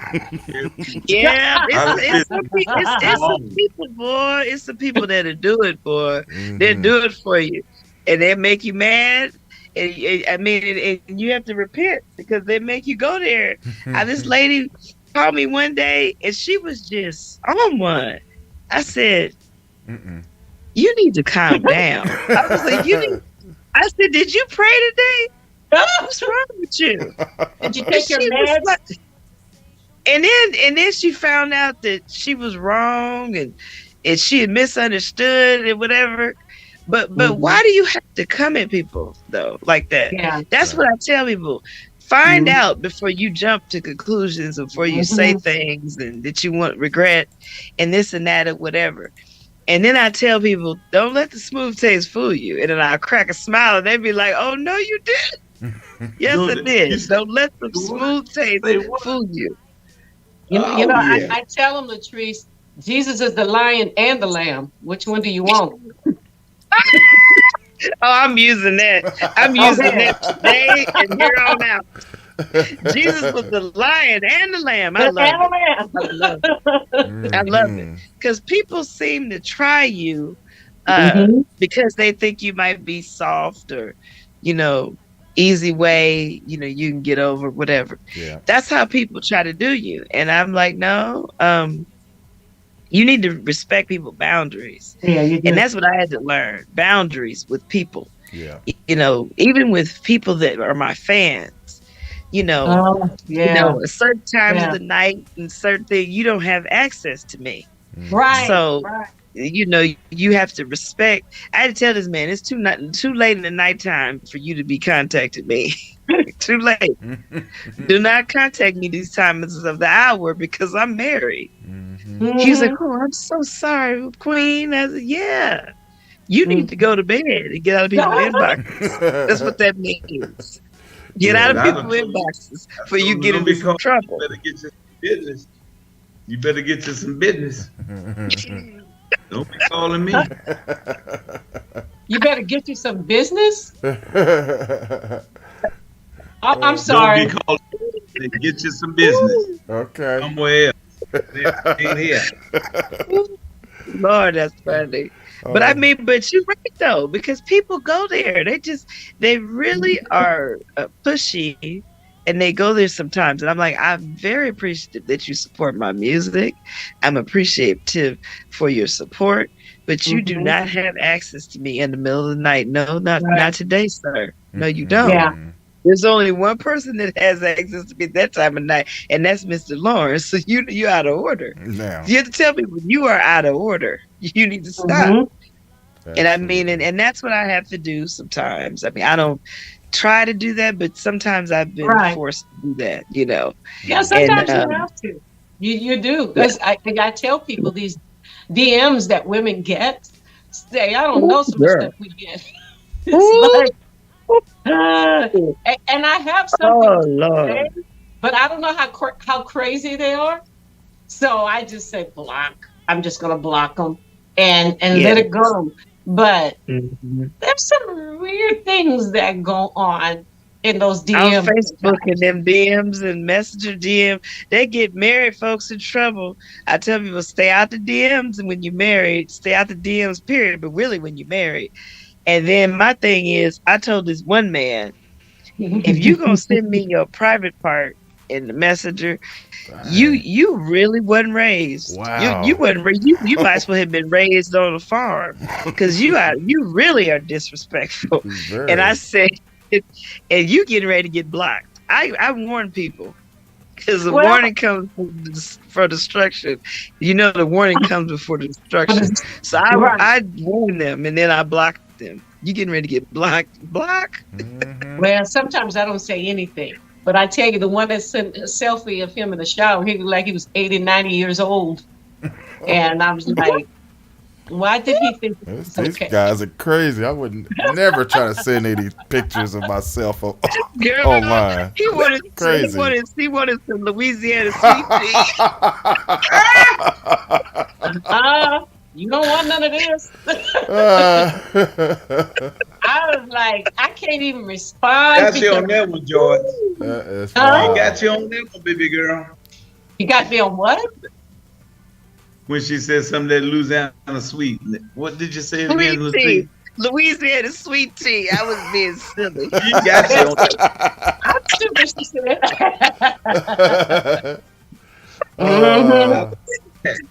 Yeah, it's some people, boy. It's the people that'll do it, boy. Mm-hmm. They'll do it for you, and they make you mad. And you have to repent because they make you go there. This lady called me one day, and she was just on one. I said, "You need to calm down." I was like, I said, "Did you pray today? What's wrong with you? Did you take your meds?" And then she found out that she was wrong and she had misunderstood and whatever. But why do you have to come at people though like that? Yeah. That's what I tell people. Find out before you jump to conclusions, before you say things and that you want regret and this and that or whatever. And then I tell people, don't let the smooth taste fool you. And then I crack a smile and they be like, oh, no, you didn't. Yes, I did. Don't let the smooth taste fool you. I tell them, Lettrice, Jesus is the lion and the lamb. Which one do you want? I'm using that. I'm using that today and here on out. Jesus was the lion and the lamb. I love it. I love it. Because people seem to try you because they think you might be soft or, easy way, you can get over whatever. Yeah. That's how people try to do you. And I'm like, no, you need to respect people's boundaries. Yeah, you do. And that's what I had to learn. Boundaries with people. Yeah. Even with people that are my fans. A certain times of the night and certain things, you don't have access to me. Right. So, you have to respect. I had to tell this man, it's too late in the nighttime for you to be contacting me. Too late. Do not contact me these times of the hour because I'm married. He was like, oh, I'm so sorry, Queen. I said, yeah. You need to go to bed and get out of people's inboxes. That's what that means. Get out of people's inboxes before you get into some trouble. You better get you some business. Don't be calling me. You better get you some business? I'm sorry. Don't be calling me. Get you some business. Okay. Somewhere else. Ain't here. Lord, that's funny. But but you're right though, because people go there. They really are pushy, and they go there sometimes. And I'm like, I'm very appreciative that you support my music. I'm appreciative for your support, but you do not have access to me in the middle of the night. No, not today, sir. No, you don't. Yeah. There's only one person that has access to me at that time of night, and that's Mr. Lawrence. So you're out of order. Yeah. You have to tell people you are out of order. You need to stop. And and that's what I have to do sometimes. I don't try to do that, but sometimes I've been forced to do that, Yeah, sometimes you have to. You do. Because I tell people these DMs that women get, say, I don't know some stuff we get. It's like, and I have something to say, but I don't know how crazy they are. So I just say block. I'm just going to block them and let it go. But there's some weird things that go on in those DMs. On Facebook and them DMs and Messenger DM, they get married folks in trouble. I tell people, stay out the DMs, and when you're married, stay out the DMs, period. But really, when you're married. And then my thing is, I told this one man, if you're going to send me your private part in the Messenger, you really wasn't raised. Wow. You wasn't raised. You might as well have been raised on a farm, because you really are disrespectful. And I said, and you getting ready to get blocked. I warn people, because the warning comes for destruction. The warning comes before the destruction. So I warn them, and then I block them. You getting ready to get blocked? Block? Well, sometimes I don't say anything. But I tell you, the one that sent a selfie of him in the shower, he looked like he was 80, 90 years old. And I was like, Why did he think it was These okay? guys are crazy. I would never try to send any pictures of myself Girl, online. he Crazy. wanted some Louisiana sweet tea. You don't want none of this. I was like, I can't even respond. Got you on that one, George. He got you on that one, baby girl. You got me on what? When she said something that Louisiana sweet. What did you say again? Sweet tea. Louisiana sweet tea. I was being silly. You got you on that. I'm stupid, she said.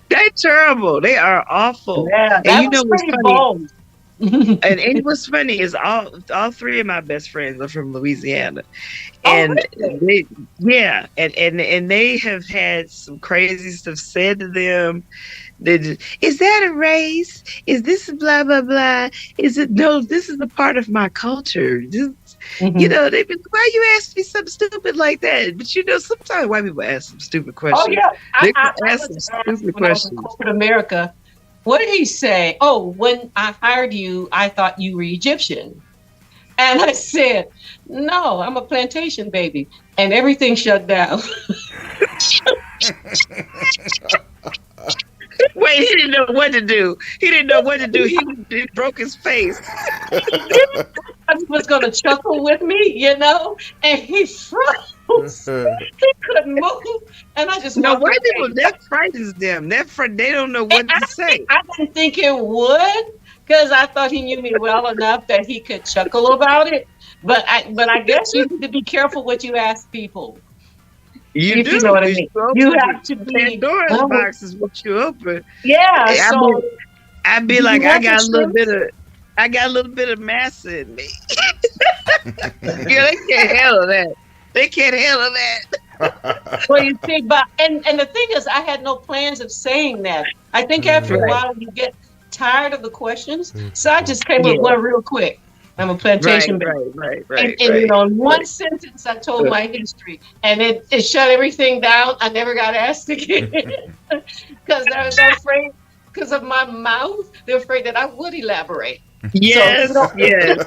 They're terrible. They are awful. Yeah, and you know what's funny? Bold. and what's funny is all three of my best friends are from Louisiana, and really? and they have had some crazy stuff said to them. Is that a race? Is this blah blah blah? Is it no? This is a part of my culture. You know, they've been. Why you ask me something stupid like that? But you know, sometimes white people ask some stupid questions. Oh yeah, they I ask some stupid questions. Corporate America. What did he say? Oh, when I hired you, I thought you were Egyptian. And I said, no, I'm a plantation baby. And everything shut down. Wait, he didn't know what to do. He broke his face. I was going to chuckle with me, you know, and he froze. He couldn't move. And I just white people, that frightens them. They don't know what to say. I didn't think it would, because I thought he knew me well enough that he could chuckle about it. But I guess you need to be careful what you ask people. You do. You know what I mean? You have to be. Pandora's box is what you open. Yeah. So I'd be like, I got a little bit of massa in me. Yeah, they can't handle that. They can't handle that. Well, you see, but and the thing is, I had no plans of saying that. I think after a while you get tired of the questions, so I just came with one real quick. I'm a plantation baby. Right. And you know, in one sentence, I told my history, and it shut everything down. I never got asked again because I was afraid, because of my mouth. They're afraid that I would elaborate. Yes, yes.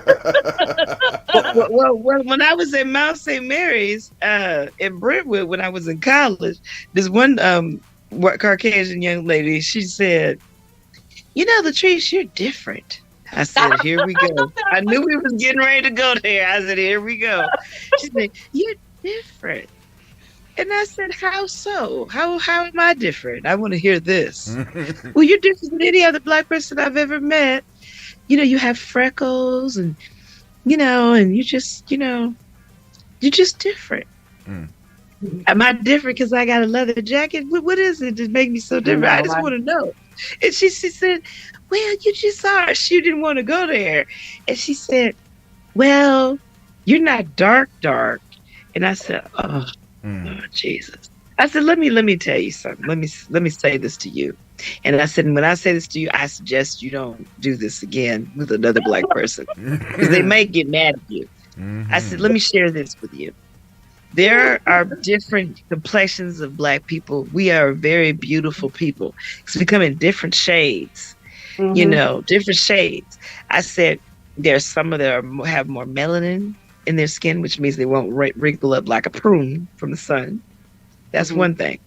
well, when I was at Mount St. Mary's in Brentwood, when I was in college, this one Caucasian young lady, she said, "You know, Lettrice, you're different." I said, "Here we go." I knew we was getting ready to go there. I said, "Here we go." She said, "You're different." And I said, "How so? How am I different? I want to hear this." "Well, you're different than any other Black person I've ever met. You know, you have freckles and, you know, and you're just different." Am I different because I got a leather jacket? What is it that make me so different? I just want to know. And she said, "Well, you just are." She didn't want to go there. And she said, "Well, you're not dark. And I said, oh, Jesus. I said, let me tell you something. Let me say this to you. And I said, when I say this to you, I suggest you don't do this again with another Black person, because they may get mad at you. I said, let me share this with you. There are different complexions of Black people. We are very beautiful people. It's becoming different shades, you know, different shades. I said, there's some of them have more melanin in their skin, which means they won't wrinkle up like a prune from the sun. That's one thing.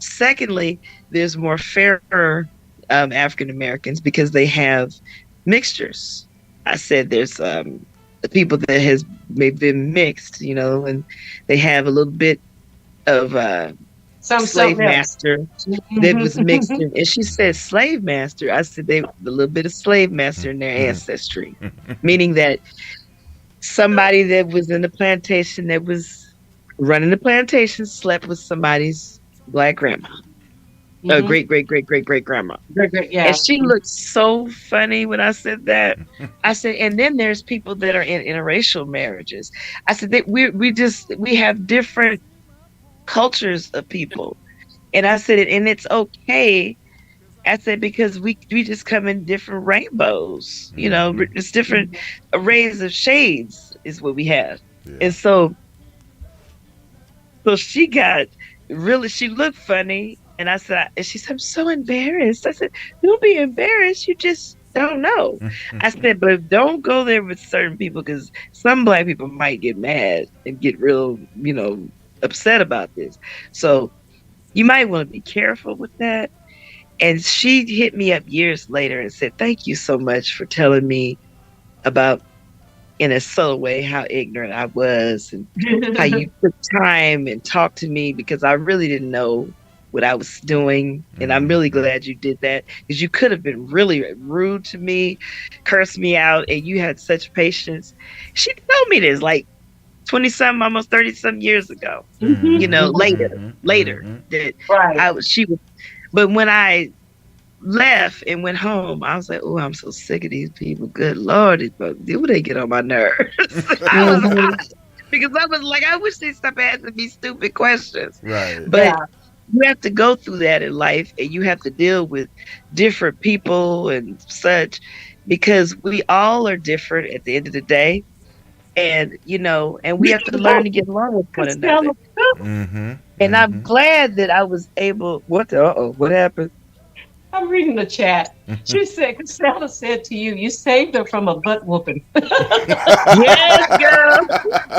Secondly, there's more fairer African Americans because they have mixtures. I said there's people that has maybe been mixed, you know, and they have a little bit of slave master that was mixed in. And she said slave master. I said they a little bit of slave master in their ancestry, meaning that somebody that was in the plantation, that was running the plantation, slept with somebody's Black grandma. Great grandma. Yeah. And she looked so funny when I said that. I said, and then there's people that are in interracial marriages. I said that we have different cultures of people. And I said, and it's okay. I said, because we just come in different rainbows, you know, it's different arrays of shades is what we have. Yeah. And so she got really, she looked funny. And I said, and she said, I'm so embarrassed. I said, don't be embarrassed. You just don't know. I said, but don't go there with certain people because some Black people might get mad and get real, upset about this. So you might want to be careful with that. And she hit me up years later and said, thank you so much for telling me about, in a subtle way, how ignorant I was and how you took time and talked to me because I really didn't know what I was doing. And I'm really glad you did that because you could have been really rude to me, cursed me out, and you had such patience. She told me this like 20 some, almost 30 some years ago, later that she was, but when I left and went home, I was like, oh, I'm so sick of these people. Good Lord, do they get on my nerves? I was hot because I was like, I wish they stop asking me stupid questions. Right. But you have to go through that in life and you have to deal with different people and such because we all are different at the end of the day. And, and we have to learn to get along with one another. And I'm glad that I was able, what happened? I'm reading the chat. She said, Cassandra said to you, you saved her from a butt whooping. Yes, girl.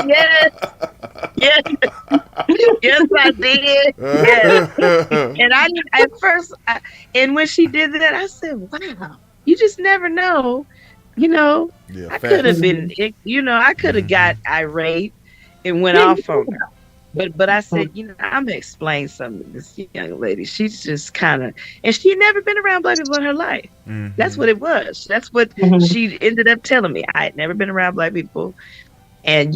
Yes. Yes. Yes, I did. Yes. And I at first, and when she did that, I said, wow, you just never know. I could have been, I could have got irate and went off on her. But I said, I'm gonna explain something to this young lady. She's just kind of, and she never been around Black people in her life. That's what it was. That's what she ended up telling me. I had never been around Black people, and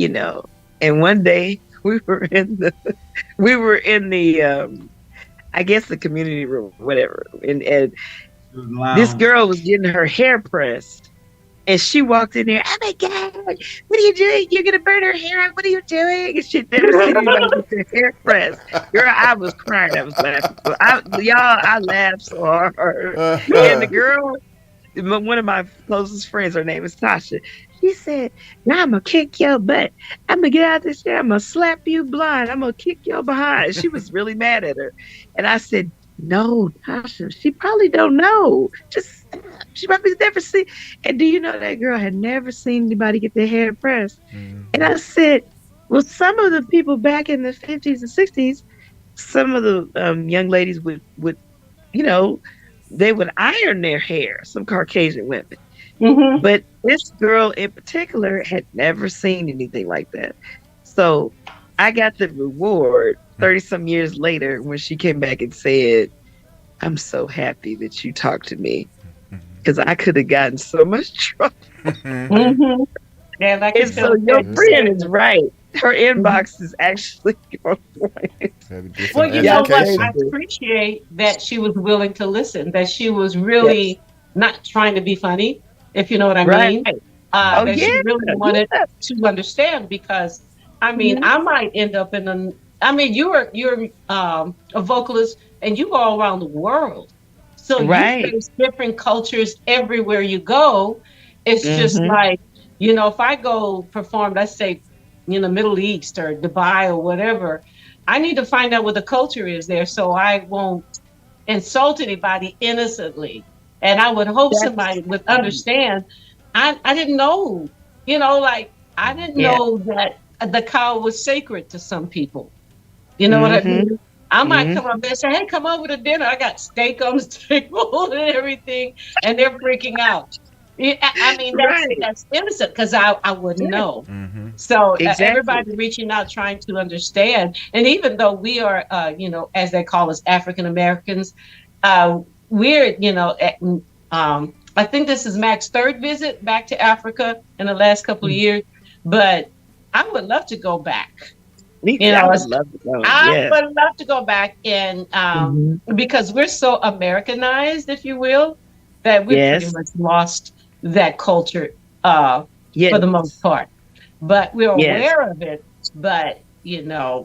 and one day we were in the, I guess the community room, whatever, and this girl was getting her hair pressed. And she walked in there, oh my God, what are you doing? You're going to burn her hair out. What are you doing? And she'd never seen anybody get their hair pressed. Girl, I was crying. I was laughing. I laughed so hard. And the girl, one of my closest friends, her name is Tasha. She said, now I'm going to kick your butt. I'm going to get out of this chair. I'm going to slap you blind. I'm going to kick your behind. She was really mad at her. And I said, no, Tasha, she probably don't know. Just stop. She probably never seen. And do you know that girl had never seen anybody get their hair pressed? And I said, well, some of the people back in the 50s and 60s, some of the young ladies would, they would iron their hair, some Caucasian women. But this girl in particular had never seen anything like that. So I got the reward 30 some years later when she came back and said, I'm so happy that you talked to me because I could have gotten so much trouble. Yeah, and so your friend is right. Her inbox is actually on point. Well, you know what? I appreciate that she was willing to listen, that she was really not trying to be funny, if you know what I mean. That she really wanted to understand because, I mean, I might end up in you're a vocalist and you go all around the world. So you face different cultures everywhere you go. It's just like, if I go perform, let's say, in the Middle East or Dubai or whatever, I need to find out what the culture is there so I won't insult anybody innocently. And I would hope somebody would understand. I didn't know, I didn't know that the cow was sacred to some people. You know what I mean? I might come up there and say, hey, come over to dinner. I got steak on the table and everything. And they're freaking out. I mean, that's innocent because I wouldn't know. So everybody reaching out, trying to understand. And even though we are, as they call us African Americans, we're, I think this is Mac's third visit back to Africa in the last couple of years. But I would love to go back. I would love to go. I would love to go back and because we're so Americanized, if you will, that we pretty much lost that culture for the most part. But we're aware of it. But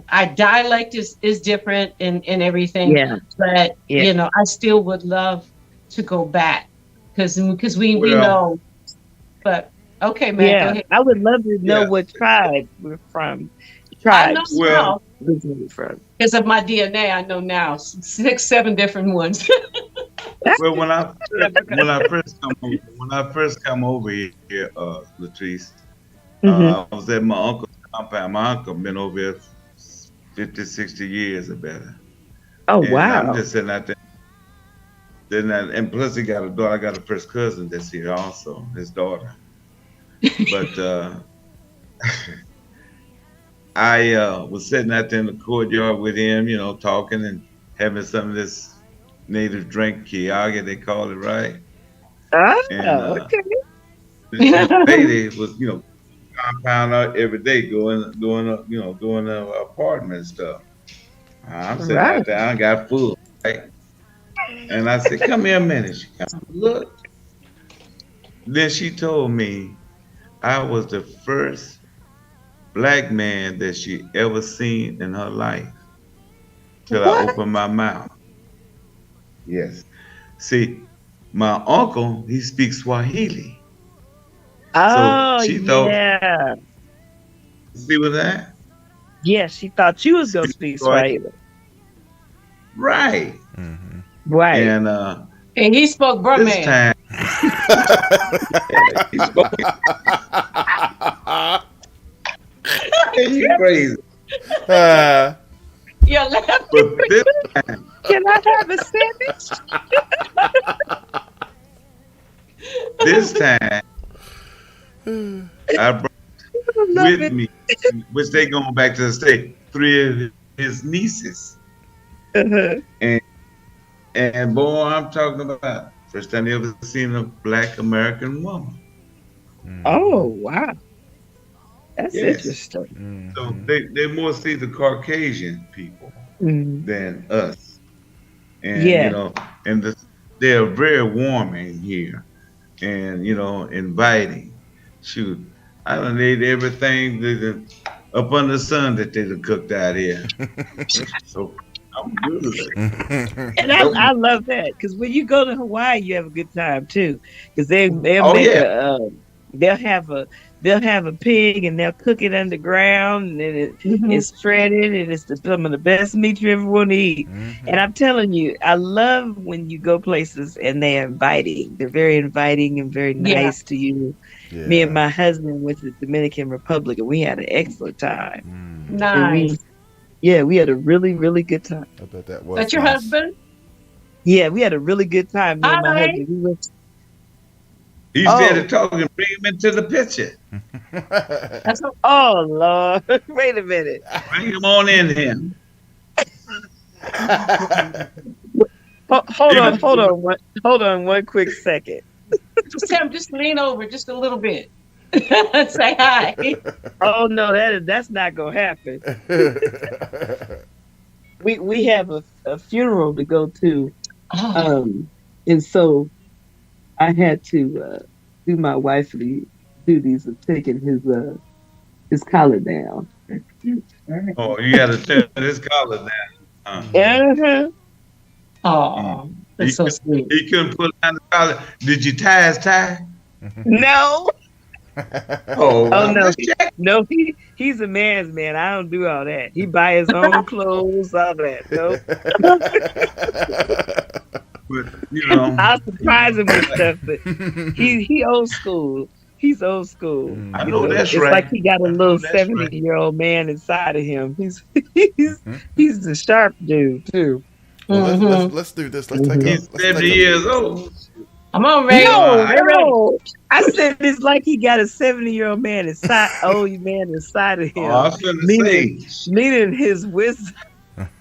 our dialect is different and everything. But I still would love to go back because we know. But okay, man. Go ahead. I would love to know what tribe we're from. Tribes. Well, Because of my DNA, I know now 6, 7 different ones. Well, when I first come over here, Lettrice, I was at my uncle's compound. My uncle been over here 50, 60 years or better. Oh, and wow. I'm just sitting out there. And plus, he got a daughter. I got a first cousin that's here also, his daughter. But I was sitting out there in the courtyard with him, talking and having some of this native drink, kiage, they call it, right? Oh, and okay. this lady was, compound out every day, doing apartment stuff. I'm sitting out there, I got food, right? And I said, "Come here a minute." She come look. Then she told me I was the first black man that she ever seen in her life till I opened my mouth. Yes. See, my uncle, he speaks Swahili. Oh, so she thought, yeah. See with that? Yeah, she thought you was going to speak Swahili. Right. Mm-hmm. Right. And he spoke Brahman. This time. He spoke. You crazy. You're laughing. But this time, can I have a sandwich? This time, I brought with me, which they going back to the state, 3 of his nieces. And boy, I'm talking about first time you ever seen a black American woman. Oh, wow. That's interesting. So they more see the Caucasian people than us. And and they're very warm in here and inviting. Shoot, I done ate everything up under the sun that they done cooked out here. So I'm good. And I love that because when you go to Hawaii, you have a good time too. Because they'll have a pig and they'll cook it underground and it's shredded and it's some of the best meat you ever want to eat. And I'm telling you, I love when you go places and they're inviting. They're very inviting and very nice to you. Yeah. Me and my husband went to the Dominican Republic and we had an excellent time. Nice. We had a really, really good time. I bet that was. That's your husband? Yeah, we had a really good time. Me and my husband. We went. He's there to talk and bring him into the picture. Oh, Lord. Wait a minute. Bring him on in here. Hold on one quick second. Just lean over just a little bit. Say hi. Oh no, that's not gonna happen. We have a funeral to go to, and so I had to do my wifely duties of taking his collar down. Oh, you got to turn his collar down. Oh, that's so sweet. He couldn't pull down the collar. Did you tie his tie? No. Oh no, he's a man's man. I don't do all that. He buy his own clothes, all that. But I'll surprise him with stuff, but he old school. He's old school. I know that's it's right. It's like he got a little 70-year-old man inside of him. He's a sharp dude too. Well, let's do this. He's 70 years old. I'm on ready. No. I said it's like he got a 70-year-old man inside of him. Oh, I was gonna meaning his wisdom.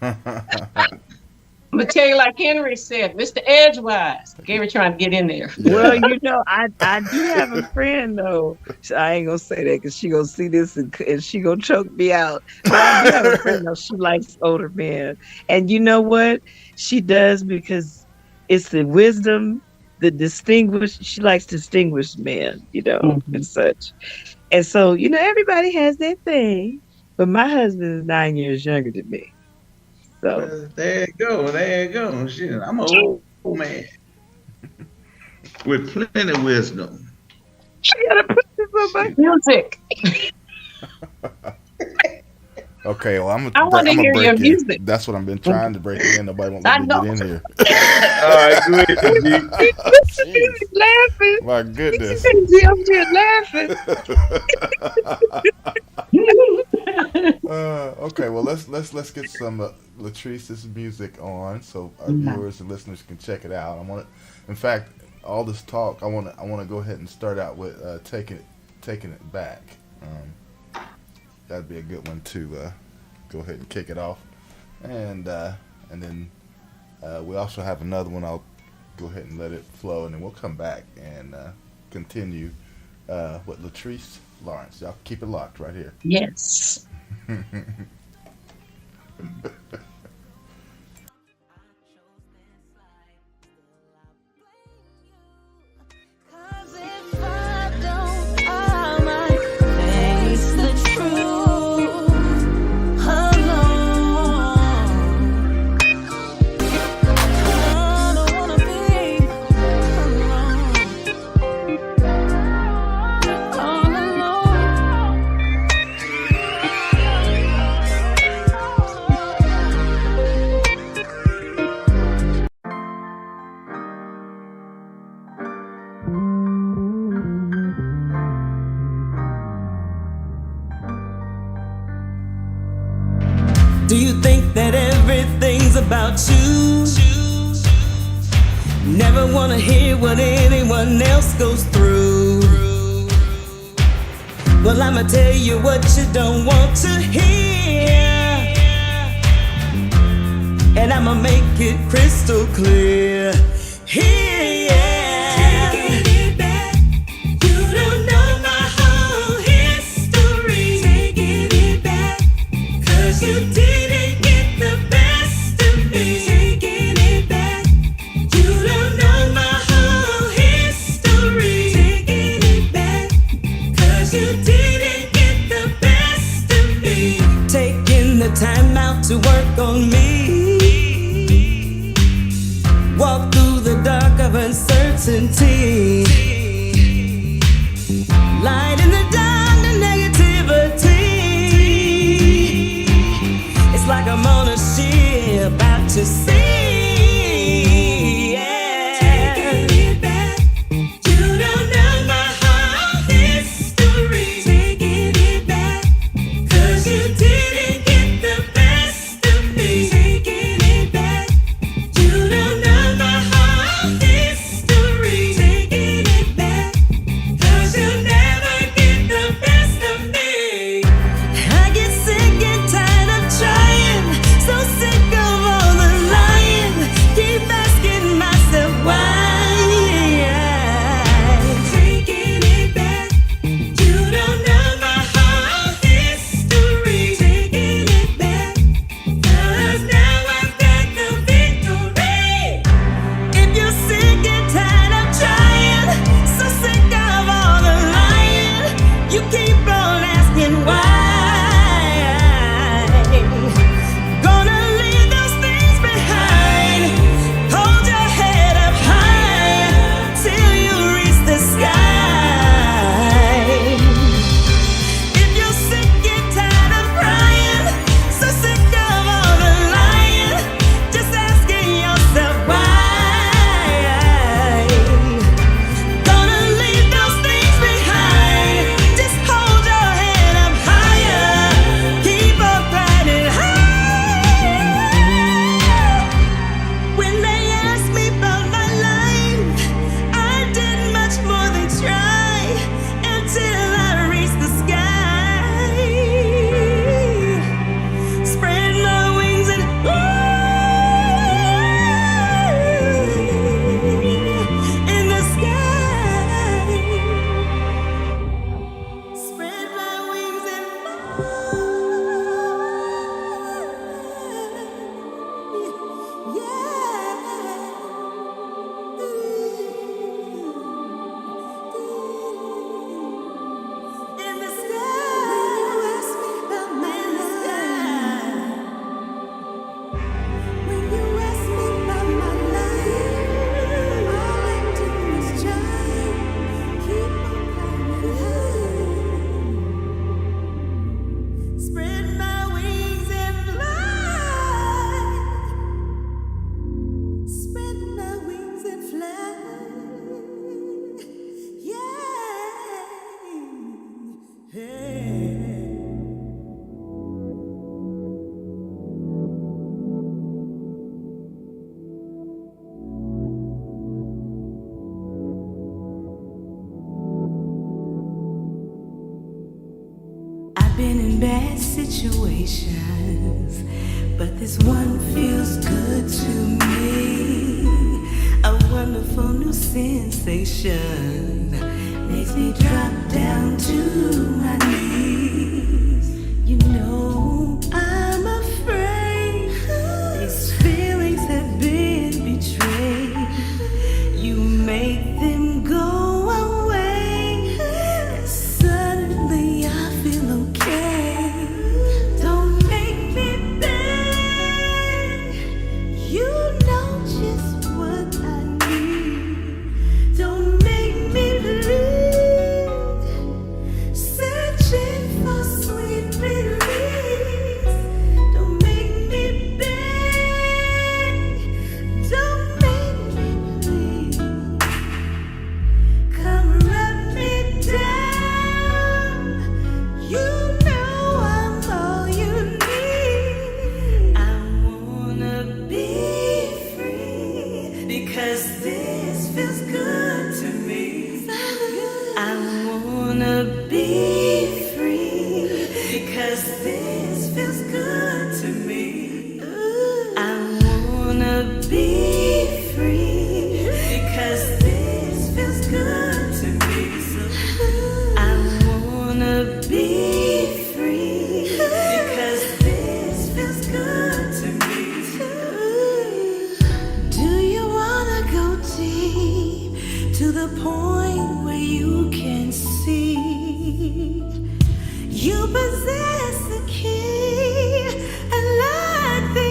I'm gonna tell you, like Henry said, Mr. Edgewise. Gary trying to get in there. Well, I do have a friend though. I ain't gonna say that because she gonna see this and she gonna choke me out. But I do have a friend though. She likes older men, and you know what? She does because it's the wisdom. She likes distinguished men, and such. And so, everybody has their thing, but my husband is 9 years younger than me. So there you go. Shit, I'm an old man with plenty of wisdom. I gotta put this on my music. Okay, well, I want to hear your music. That's what I've been trying to break in. Nobody won't let me get in here. All right, go ahead, G. Laughing. My goodness. I'm just laughing. Okay, well, let's get some Lettrice's music on so our viewers and listeners can check it out. In fact, all this talk, I want to go ahead and start out with taking it back. That'd be a good one to go ahead and kick it off, and then we also have another one. I'll go ahead and let it flow, and then we'll come back and continue with Lettrice Lawrence. Y'all keep it locked right here. Yes. Do you think that everything's about you? Never wanna hear what anyone else goes through. Well, I'ma tell you what you don't want to hear, and I'ma make it crystal clear. Here, taking it back. You don't know my whole history. Taking it back, 'cause you didn't get the best of me. Taking it back. You don't know my whole history. Taking it back, 'cause you didn't get the best of me. Taking the time out to work on me. Walk through the dark of uncertainty. Light in the dark, the negativity. It's like I'm on a ship out to sea. Yeah. Taking it back. You don't know my whole history. Taking it back, 'cause you didn't get the best of me. Taking it back. You don't know my whole history. Taking it back, 'cause you'll never get the best of me. I get sick and tired of trying, so sick of all the lying. situations, but this one feels good to me. A wonderful new sensation makes me drop down to my knees. You know I'm afraid these feelings have been betrayed. You make them go away, and suddenly I feel okay. Don't make me beg. You know just what I need. Don't make me bleed, searching for sweet release. Don't make me beg. Don't make me bleed. Come rub me down. You know I'm all you need. I wanna be free because this feels good to me. I wanna be free because this feels good to me. I wanna be free because this feels good to me. I wanna be free because this feels good to me. Do you wanna go deep to the point where you can see you possess the key and lock the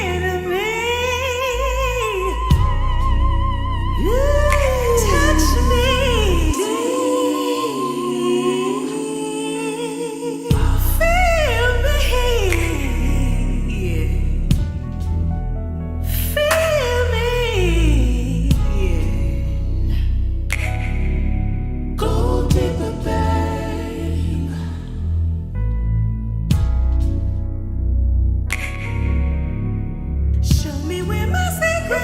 enemy? Touch me deep. Feel me. Yeah. Feel me. Yeah. Go deeper, babe. Show me where my secret.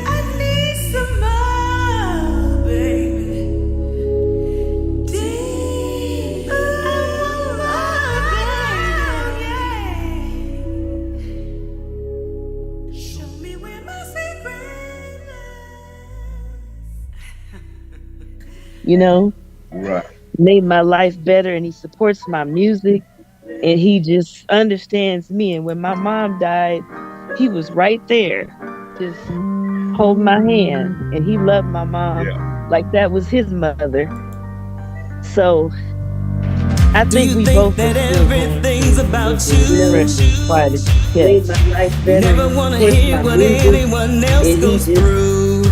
I need some more, baby. Deep. I want more, baby. Show me where my secret You know, Right. made my life better, and he supports my music, and he just understands me. And when my mom died, he was right there, just holding my hand, and he loved my mom Yeah. like that was his mother. So I Do think you we think both that are still going everything's through about different you? quiet as made my life better. Never and he wanna supports hear my what music, anyone else and he goes just through.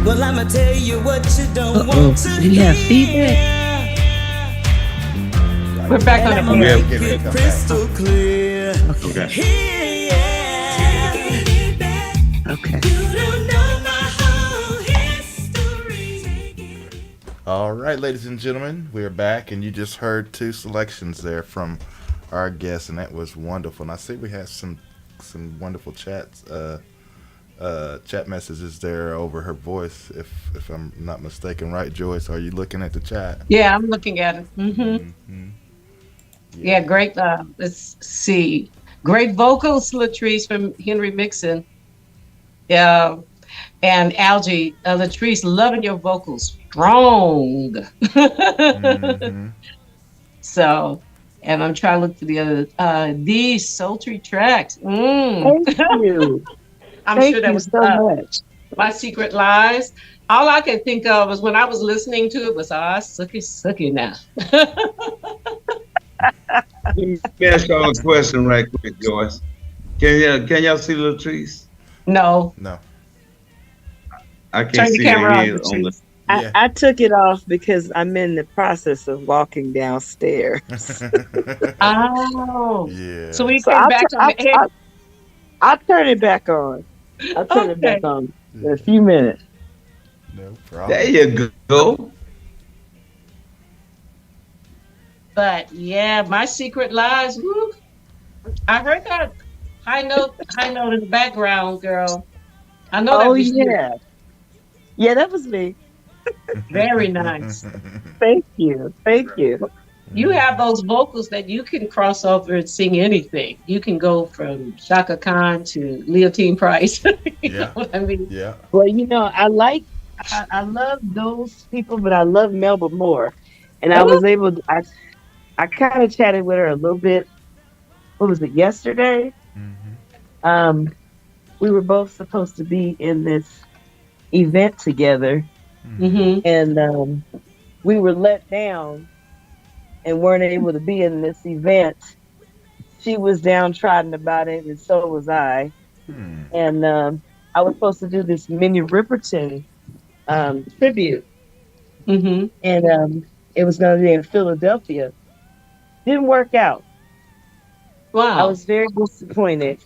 Well, I'ma tell you what you don't uh-oh. want to Do you have feedback? hear. We're back And on I'ma the We air. have make getting ready it to come back. crystal clear. Okay. Here, yeah. Okay. You don't know my whole history. All right, ladies and gentlemen, we are back, and you just heard two selections there from our guests, and that was wonderful. And I see we have some wonderful chats, chat messages there over her voice, if I'm not mistaken, right, Joyce? Are you looking at the chat? Yeah, I'm looking at it. Mm-hmm. Yeah, great. Let's see. Great vocals, Latrice from Henry Mixon. Yeah. And Algie, Latrice, loving your vocals. Strong. Mm-hmm. So, and I'm trying to look for the other, these sultry tracks. Thank you. I'm Thank sure that you was so much. My Secret Lies. All I could think of was when I was listening to it was, sucky, sucky now. Let me ask y'all a question right quick, Joyce. Can y'all see Latrice? No, No. I can't turn your see her camera on, head on the. Latrice. Yeah. I took it off because I'm in the process of walking downstairs. Oh, Yeah. so we So came back on the air. I'll turn it back on. I'll turn it back Okay. on in a few minutes. No problem. There you go. But yeah, My Secret Lies. Woo, I heard that high note in the background, girl. I know that Oh was you. yeah. Yeah, that was me. Very nice. Thank you. Thank you. You have those vocals that you can cross over and sing anything. You can go from Shaka Khan to Leontine Price. You know Yeah. what I mean? Yeah. Well, I love those people, but I love Melba more. And I Oh, was able to, I kind of chatted with her a little bit. What was it, yesterday? Mm-hmm. Um, we were both supposed to be in this event together, Mm-hmm. mm-hmm. and we were let down and weren't able to be in this event. She was downtrodden about it, and so was I. Hmm. And I was supposed to do this Minnie Riperton tribute, Mm-hmm. and it was going to be in Philadelphia. Didn't work out. I Wow. was very disappointed,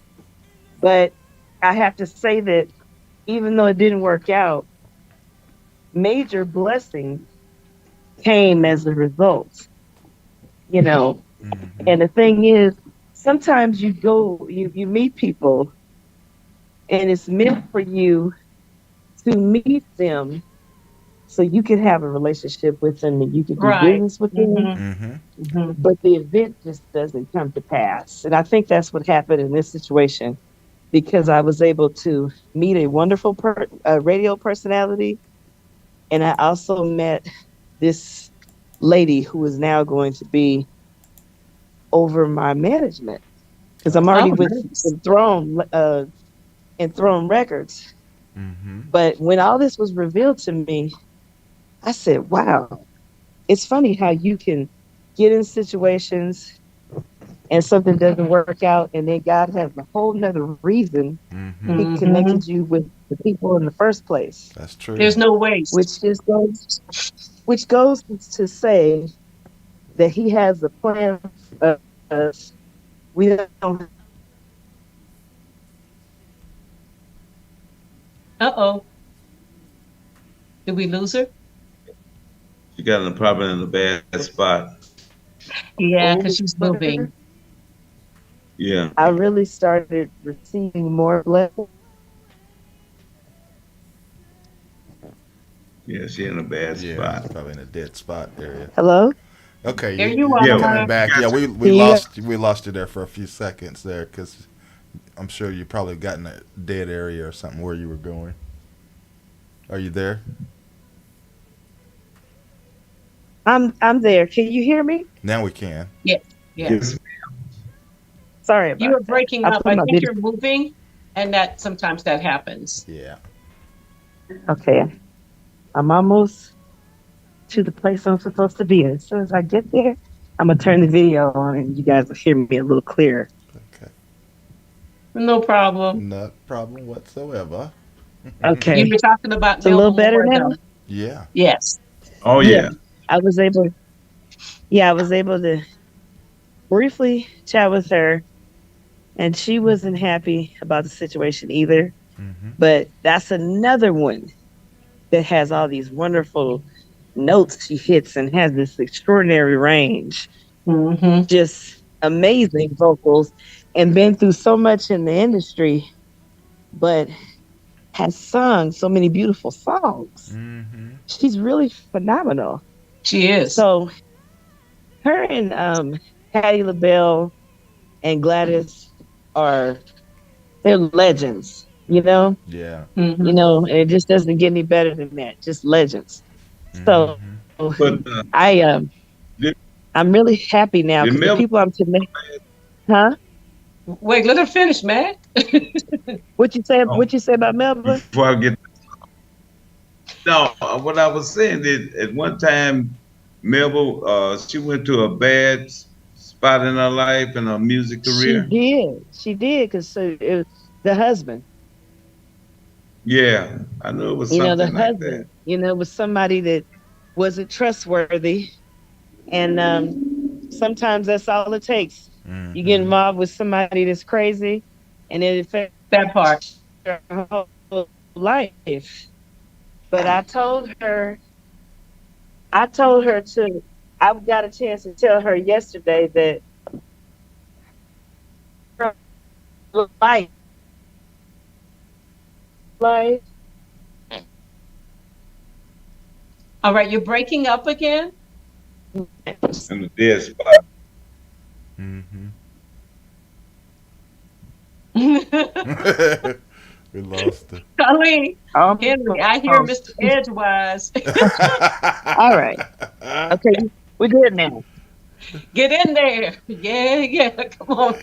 but I have to say that even though it didn't work out, major blessings came as a result, you know. Mm-hmm. And the thing is, sometimes you meet people and it's meant for you to meet them so you can have a relationship with them and you can do Right. business with them. Mm-hmm. Mm-hmm. Mm-hmm. But the event just doesn't come to pass. And I think that's what happened in this situation because I was able to meet a wonderful radio personality. And I also met this lady who is now going to be over my management because I'm Oh. already Oh, with nice. Enthroned Records. Mm-hmm. But when all this was revealed to me, I said, wow, it's funny how you can get in situations and something doesn't work out, and then God has a whole nother reason Mm-hmm. He Mm-hmm. connected you with the people in the first place, That's true. There's no waste. which just goes, which goes to say that He has a plan for us. We don't. Uh-oh. Did we lose her? She got in probably in a bad spot. Yeah, because she's Over. moving. Yeah. I really started receiving more blessings. Yeah, she in a bad Yeah, spot. probably in a dead spot area. Hello, Okay, There you, you you're are, Yeah. coming Lamont. back. Yeah, Gotcha. we can you? lost you there for a few seconds there because I'm sure you probably got in a dead area or something where you were going. Are you there? I'm there. Can you hear me? Now we can. Yes. Yes. Yes. Sorry You about were that. breaking I up. put I my think video. you're moving, and that sometimes that happens. Yeah. Okay, I'm almost to the place I'm supposed to be. As soon as I get there, I'm gonna turn the video on, and you guys will hear me a little clearer. Okay. No problem. No problem whatsoever. You Okay, were talking about it's a little Melba better Moore, now. though. Yeah. Yes. Oh Yeah, yeah. I was able. Yeah, I was able to briefly chat with her, and she wasn't happy about the situation either. Mm-hmm. But that's another one that has all these wonderful notes she hits and has this extraordinary range, Mm-hmm. just amazing vocals, and been through so much in the industry, but has sung so many beautiful songs. Mm-hmm. She's really phenomenal. She is. So her and Patti LaBelle and Gladys are they're legends, you know? Yeah. You Mm-hmm. know, and it just doesn't get any better than that. Just legends. So Mm-hmm. But I did, I'm really happy now did because the Melvin people I'm connected, huh? Wait, let her finish, man. What you say? oh, What you say about Melba? before I get no, what I was saying is at one time Melville she went to a bad spot in her life and her music She career. did. She did because the husband, Yeah. I knew it was the something like that. husband, was somebody that wasn't trustworthy, and sometimes that's all it takes. You get Mm-hmm. involved with somebody that's crazy, and it affects That part. your whole life. But I told her to. I got a chance to tell her yesterday that her life, life. All right, you're breaking up again. in the dead spot. Mm-hmm. We lost it. Colleen, Um, Henry, I hear Mr. Edgewise. all right. Okay, we're good now. Get in there. Yeah, yeah. Come on.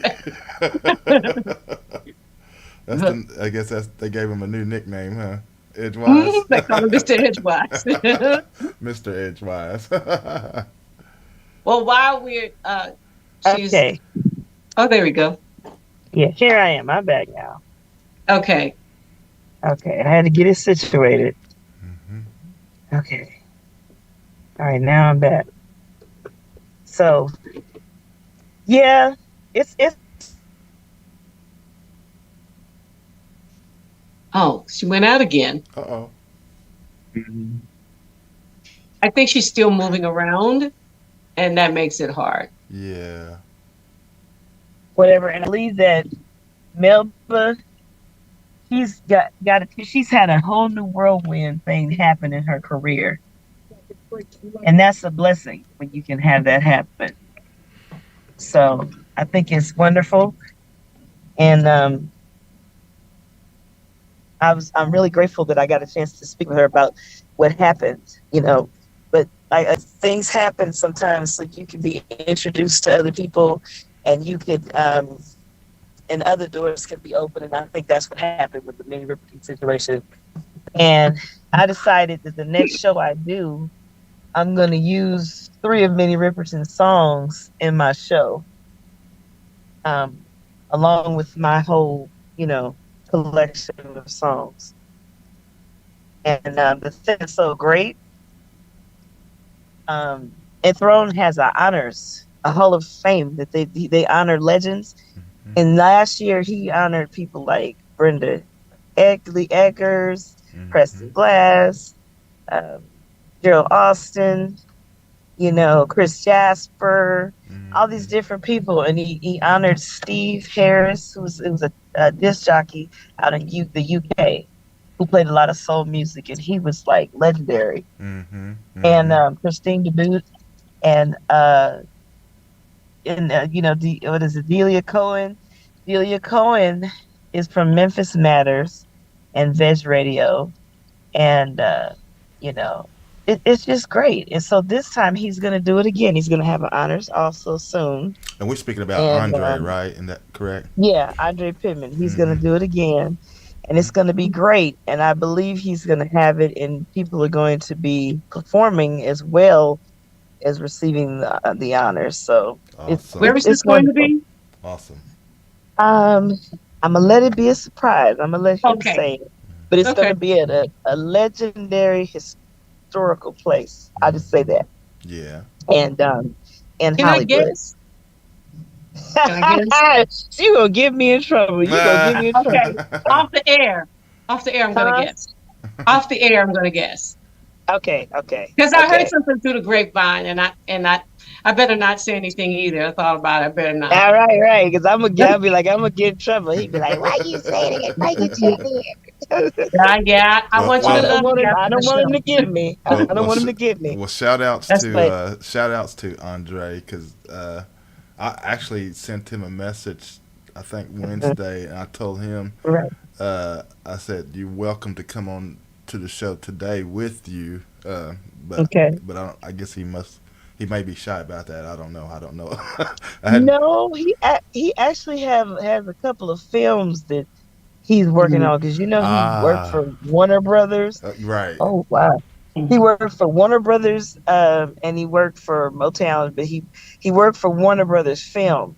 I guess they gave him a new nickname, huh? Edgewise. They call him Mr. Edgewise. Mr. Edgewise. Well, while we're she's Okay. oh, there we go. Yeah, here I am. I'm back now. Okay. Okay, I had to get it situated. Mm-hmm. Okay. All right, now I'm back. So, yeah, it's Oh, she went out again. Uh-oh. I think she's still moving around, and that makes it hard. Yeah. whatever, and I believe that Melba, she's had a whole new whirlwind thing happen in her career, and that's a blessing when you can have that happen. So I think it's wonderful, and I'm really grateful that I got a chance to speak with her about what happened. But things happen sometimes, so you can be introduced to other people, and you could and other doors can be open. And I think that's what happened with the Minnie Riperton situation. And I decided that the next show I do, I'm going to use 3 of Minnie Riperton's songs in my show, along with my whole, collection of songs. And the thing is so great. Enthroned has a Hall of Fame that they honor legends. Mm-hmm. And last year he honored people like Brenda Eggers, mm-hmm. Preston Glass, Gerald Austin, Chris Jasper, mm-hmm. all these different people. And he honored Steve Harris, who was a disc jockey out in the UK, who played a lot of soul music, and he was like legendary. Mm-hmm, mm-hmm. And Christine DeBoot, and what is it, Delia Cohen? Delia Cohen is from Memphis Matters and Veg Radio, and it's just great. And so this time he's going to do it again. He's going to have an honors also soon. And we're speaking about Andre, right? Isn't that correct? Yeah, Andre Pittman. He's mm-hmm. going to do it again. And it's going to be great. And I believe he's going to have it, and people are going to be performing as well as receiving the honors. So awesome. Where is this going to be? Awesome. I'm going to let it be a surprise. I'm going to let him say it. But it's going to be at a legendary historical place. I'll just say that. Yeah. And in Can Hollywood. I guess? You gonna get me in trouble. You gonna get me in trouble. Okay. Off the air, I'm gonna guess. Off the air, I'm gonna guess. Okay. Because I heard something through the grapevine, and I better not say anything either. I thought about it. I better not. All right. Because I'll be like, I'm gonna get in trouble. He'd be like, why you saying it? Why you saying it? Yeah. I want you to love me. I don't want him to get me. I don't want him to get me. Well, shout outs to Andre, because I actually sent him a message, I think Wednesday, and I told him, right. I said, you're welcome to come on to the show today with you. But I guess he may be shy about that. I don't know. No, he actually has a couple of films that he's working on, because he worked for Warner Brothers. Right. Oh, wow. He worked for Warner Brothers, and he worked for Motown, but he worked for Warner Brothers Film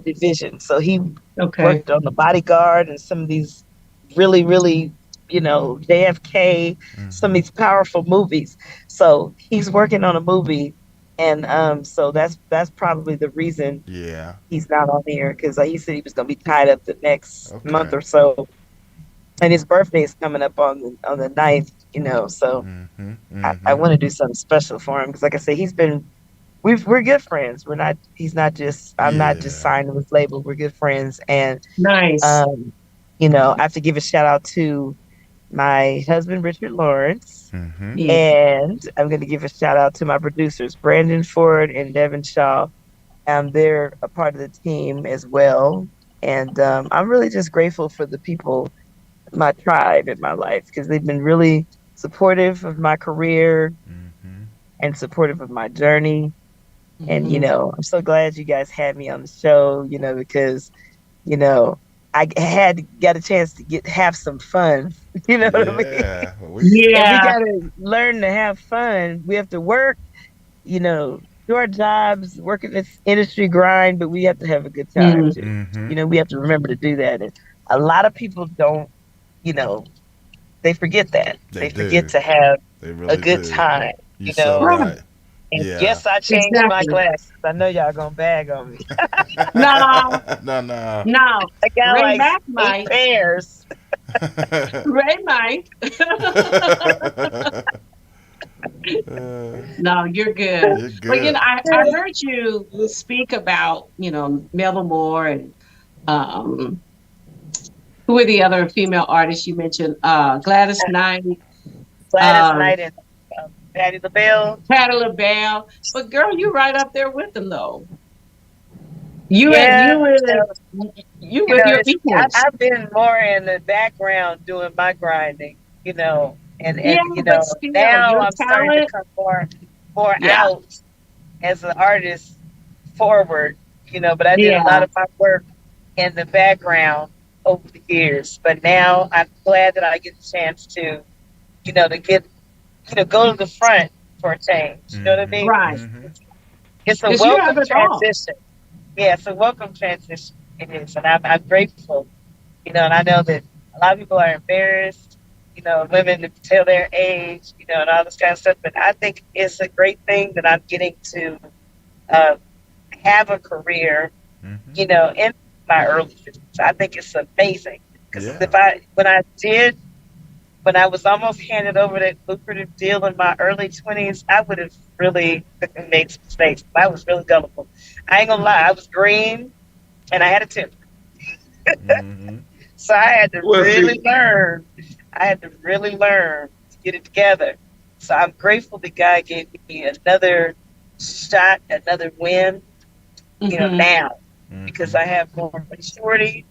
division. So he worked on The Bodyguard and some of these really, really, JFK, some of these powerful movies. So he's working on a movie, and so that's probably the reason he's not on here, because he said he was going to be tied up the next month or so. And his birthday is coming up on the 9th, so I want to do something special for him, because, like I say, we're good friends. I'm not just signed to his label. We're good friends, and nice. I have to give a shout out to my husband, Richard Lawrence, Mm-hmm. Yeah. and I'm going to give a shout out to my producers, Brandon Ford and Devin Shaw. They're a part of the team as well. And I'm really just grateful for the people, my tribe in my life, because they've been really supportive of my career Mm-hmm. and supportive of my journey. And, Mhm. I'm so glad you guys had me on the show, because, you know, I got a chance to have some fun. You know what I mean? Yeah. Well, And we Yeah, got to learn to have fun. We have to work, do our jobs, work in this industry grind, but we have to have a good time mm, too. mm-hmm. We have to remember to do that. And a lot of people don't, you know, they forget that. They They forget do. to have They a really good do. time, You so right, right. And Yeah. yes, I changed my exactly. glasses. I know y'all gonna bag on me. No, No, no. no, I got Ray like Mac 8 might. pairs. Ray might. Uh, No, you're good. you're But good. I heard you speak about, Melba Moore and um who are the other female artists you mentioned? Gladys Knight, Gladys um, Knight and Patti LaBelle. Patti LaBelle. But girl, you right up there with them though. You and Yeah, you with your equals. I've been more in the background doing my grinding, Yeah, and but still, now your I'm starting to talent. come more Yeah, out as an artist forward, but I did a lot yeah. of my work in the background over the years. But now I'm glad that I get the chance to get, go to the front for a change. You know what I Mm-hmm. mean? Right. Mm-hmm. It's a Because you have welcome it all. transition. Yeah, it's a welcome transition. It is. And I'm grateful, and I know that a lot of people are embarrassed, women to tell their age, and all this kind of stuff. But I think it's a great thing that I'm getting to uh, have a career, Mm-hmm. in my early 50s. I think it's amazing because Yeah. when I was almost handed over that lucrative deal in my early 20s, I would have really made some mistakes. I was really gullible. I ain't gonna lie, I was green and I had a temper. Mm-hmm. So I had to Well, really see, learn. I had to really learn to get it together. So I'm grateful the guy gave me another shot, another win, Hmm. now because Mm-hmm. I have more maturity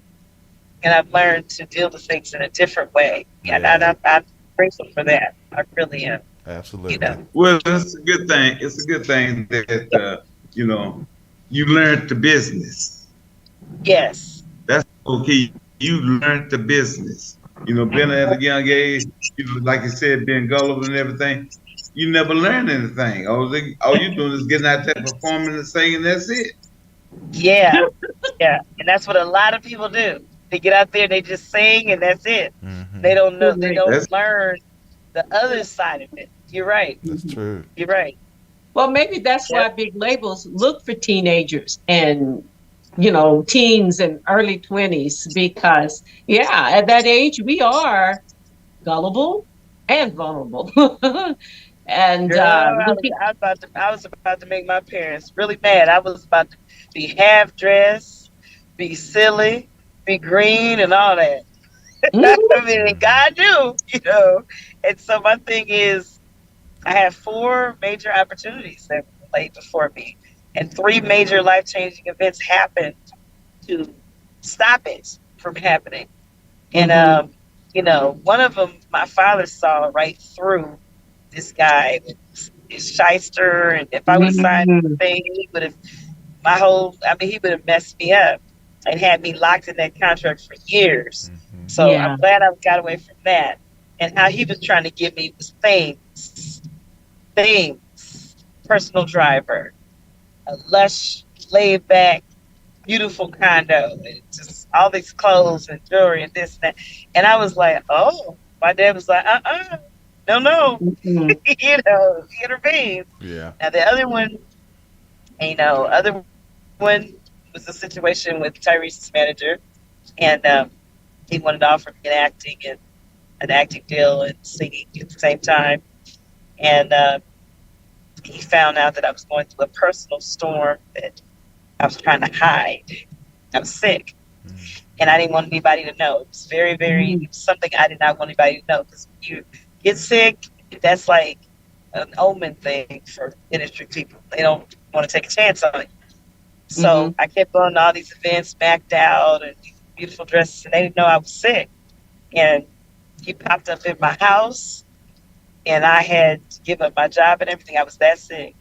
and I've learned to deal with things in a different way. And Yeah. I'm grateful for that. I really am. You Absolutely. know, well, it's a good thing. It's a good thing that you know you learned the business. yes, That's okay. You learned the business. Being at a young age, like you said, being gullible and everything. You never learn anything. All you doing is getting out there performing and singing. That's it. yeah, yeah. And that's what a lot of people do. They get out there, they just sing, and that's it. Mm-hmm. They don't know, they Correct. don't That's learn the other side of it. You're right. That's true. You're right. Well, maybe that's Yep. why big labels look for teenagers and teens and early 20s because yeah, at that age we are gullible and vulnerable. And Girl, looking I was about to make my parents really mad. I was about to be half dressed, be silly, be green, and all that. Mhm. I mean, Mm-hmm. God knew. And so my thing is, I have 4 major opportunities that lay before me, and 3 major life changing events happened to stop it from happening. And Mhm. one of them, my father saw right through this guy, this shyster, and if I would have signed Mhm. anything, he would have he would have messed me up and had me locked in that contract for years. Mm-hmm. So I'm Yeah. glad I got away from that. And how he was trying to give me was things, personal driver, a lush, laid back, beautiful condo, and just all these clothes and jewelry and this and that. And I was like, oh, my dad was like, no, no, Mhm. he intervened. Yeah. Now the other one, other one was a situation with Tyrese's manager, and he wanted to offer me an acting deal and singing at the same time. And he found out that I was going through a personal storm that I was trying to hide. I was sick. and I didn't want anybody to know. It was very, very it was something I did not want anybody to know because when you get sick, that's like an omen thing for industry people. They don't want to take a chance on it. So I kept going to all these events, backed out, and these beautiful dresses, and they didn't know I was sick. And he popped up in my house, and I had to give up my job and everything. I was that sick.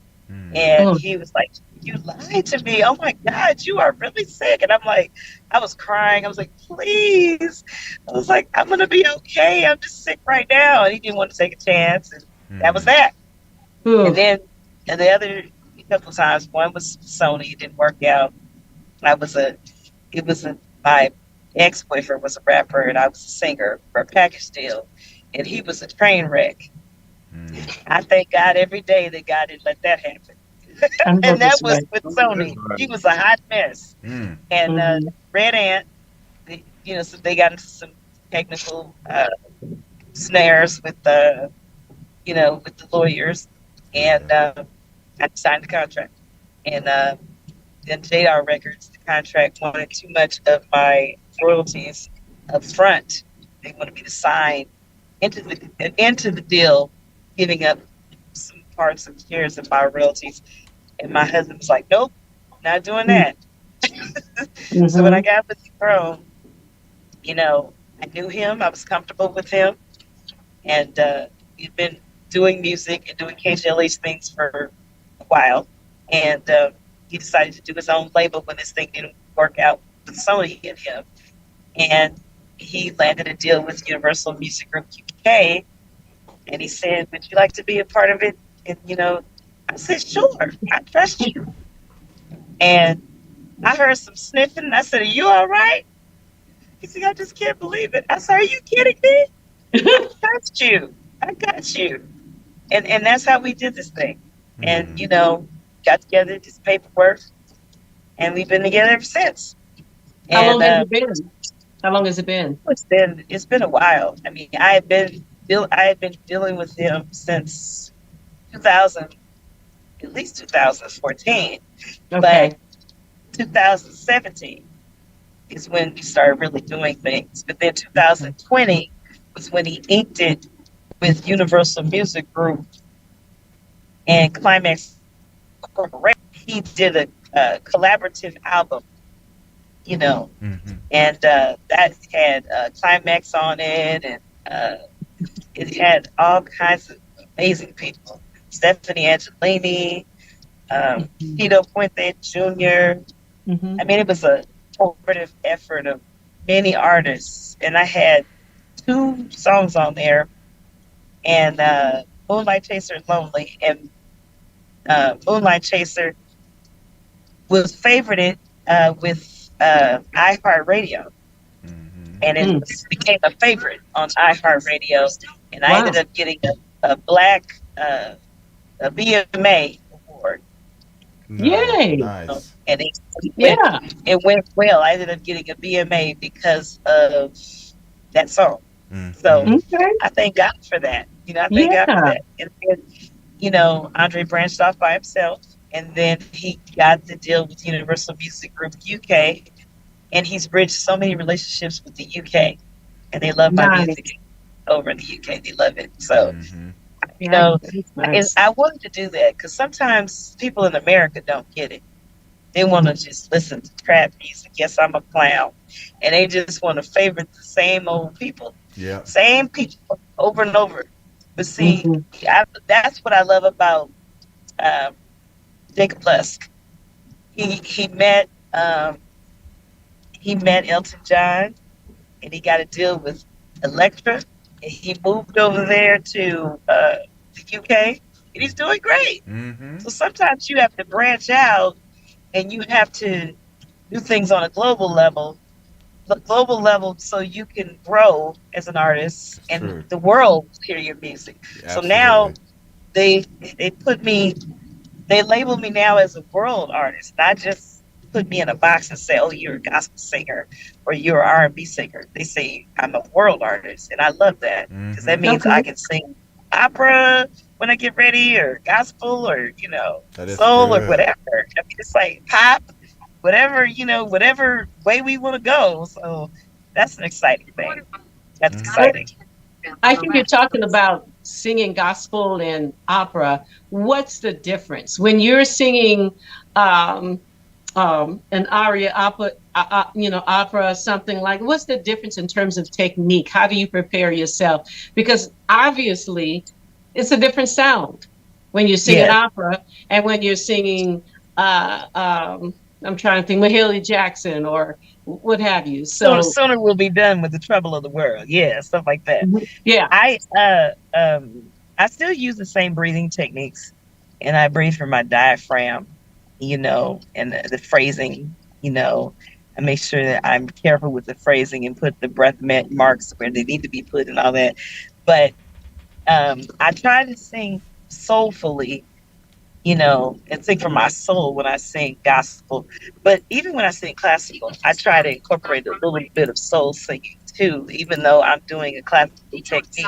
And Oh, he was like, "You lied to me. Oh my God, you are really sick." And I'm like, I was crying. I was like, "Please." I was like, "I'm going to be okay. I'm just sick right now." And he didn't want to take a chance. And that was that. And oof. then and the other couple of times, one was Sony. It didn't work out. I was a, it was a, my ex-boyfriend was a rapper and I was a singer for a package deal. And he was a train wreck. I thank God every day that God didn't let that happen. I know And that that's was right. with Sony. He was a hot mess. And Mm-hmm. Red Ant, so they got into some technical snares with with the lawyers, and I signed the contract. And then JR Records, the contract wanted too much of my royalties up front. They wanted me to sign into the deal, giving up some parts and shares of my royalties. And my husband was like, "Nope, not doing that." So when I Mm-hmm. got with the throne, I knew him. I was comfortable with him, and he'd been doing music and doing KJLH things for a while. And he decided to do his own label when this thing didn't work out with Sony and him. And he landed a deal with Universal Music Group UK. And he said, "Would you like to be a part of it?" And, I said, "Sure, I trust you." And I heard some sniffing. And I said, "Are you all right?" He said, "I just can't believe it." I said, "Are you kidding me? I trust you. I got you." And that's how we did this thing. And, got together, did some paperwork, and we've been together ever since. How And long has it been? How long has it been? it's been a while. I mean, I had been dealing with him since 2000, at least 2014, but Okay. 2017 is when we started really doing things. But then 2020 was when he inked it with Universal Music Group and Climax Corporation. He did a collaborative album, you know, and that had Climax on it, and it had all kinds of amazing people. Stephanie Angelini, Tito Puente Jr. Mm-hmm. I mean, it was a cooperative effort of many artists, and I had two songs on there, and Moonlight Chaser and Lonely, and Moonlight Chaser was favorited with iHeartRadio, and it Mm. became a favorite on iHeartRadio, and I Wow. ended up getting a black a BMA award. Yay. And Yeah. it went well. I ended up getting a BMA because of that song. So Okay. I thank God for that. I thank God for Yeah. that. And then, Andre branched off by himself, and then he got the deal with Universal Music Group UK, and he's bridged so many relationships with the UK, and they love my music Nice. over in the UK. They love it. So, you Yeah, know, that's and nice. I wanted to do that because sometimes people in America don't get it. They want to just listen to trap music. Yes, I'm a clown. And they just want to favorite the same old people, Yeah. same people over and over. But see, Mm-hmm. that's what I love about um, Jacob Lusk. Um, he met Elton John, and he got a deal with Elektra, and he moved over there to the UK, and he's doing great. So sometimes you have to branch out, and you have to do things on a global level, so you can grow as an artist It's and true. the world hear your music. So now Absolutely. they they put me they label me now as a world artist, not just put me in a box and say, "Oh, you're a gospel singer or you're an R&B singer." They say I'm a world artist, and I love that because that means I Okay. can sing opera when I get ready, or gospel, or That is soul, or true. whatever. I mean, it's like pop. whatever way we want to go. So that's an exciting thing. That's But exciting. I think you're talking about singing gospel and opera. What's the difference when you're singing um, an aria, opera, opera, something like? What's the difference in terms of technique? How do you prepare yourself? Because obviously, it's a different sound when you're singing Yes. opera and when you're singing. I'm trying to think, Mahalia Jackson or what have you. So Sooner we'll be done with the trouble of the world. Yeah, stuff like that. yeah. I still use the same breathing techniques, and I breathe from my diaphragm, and the phrasing, I make sure that I'm careful with the phrasing and put the breath marks where they need to be put and all that. But I try to sing soulfully, and sing from my soul when I sing gospel. But even when I sing classical, I try to incorporate a little bit of soul singing too, even though I'm doing a classical technique,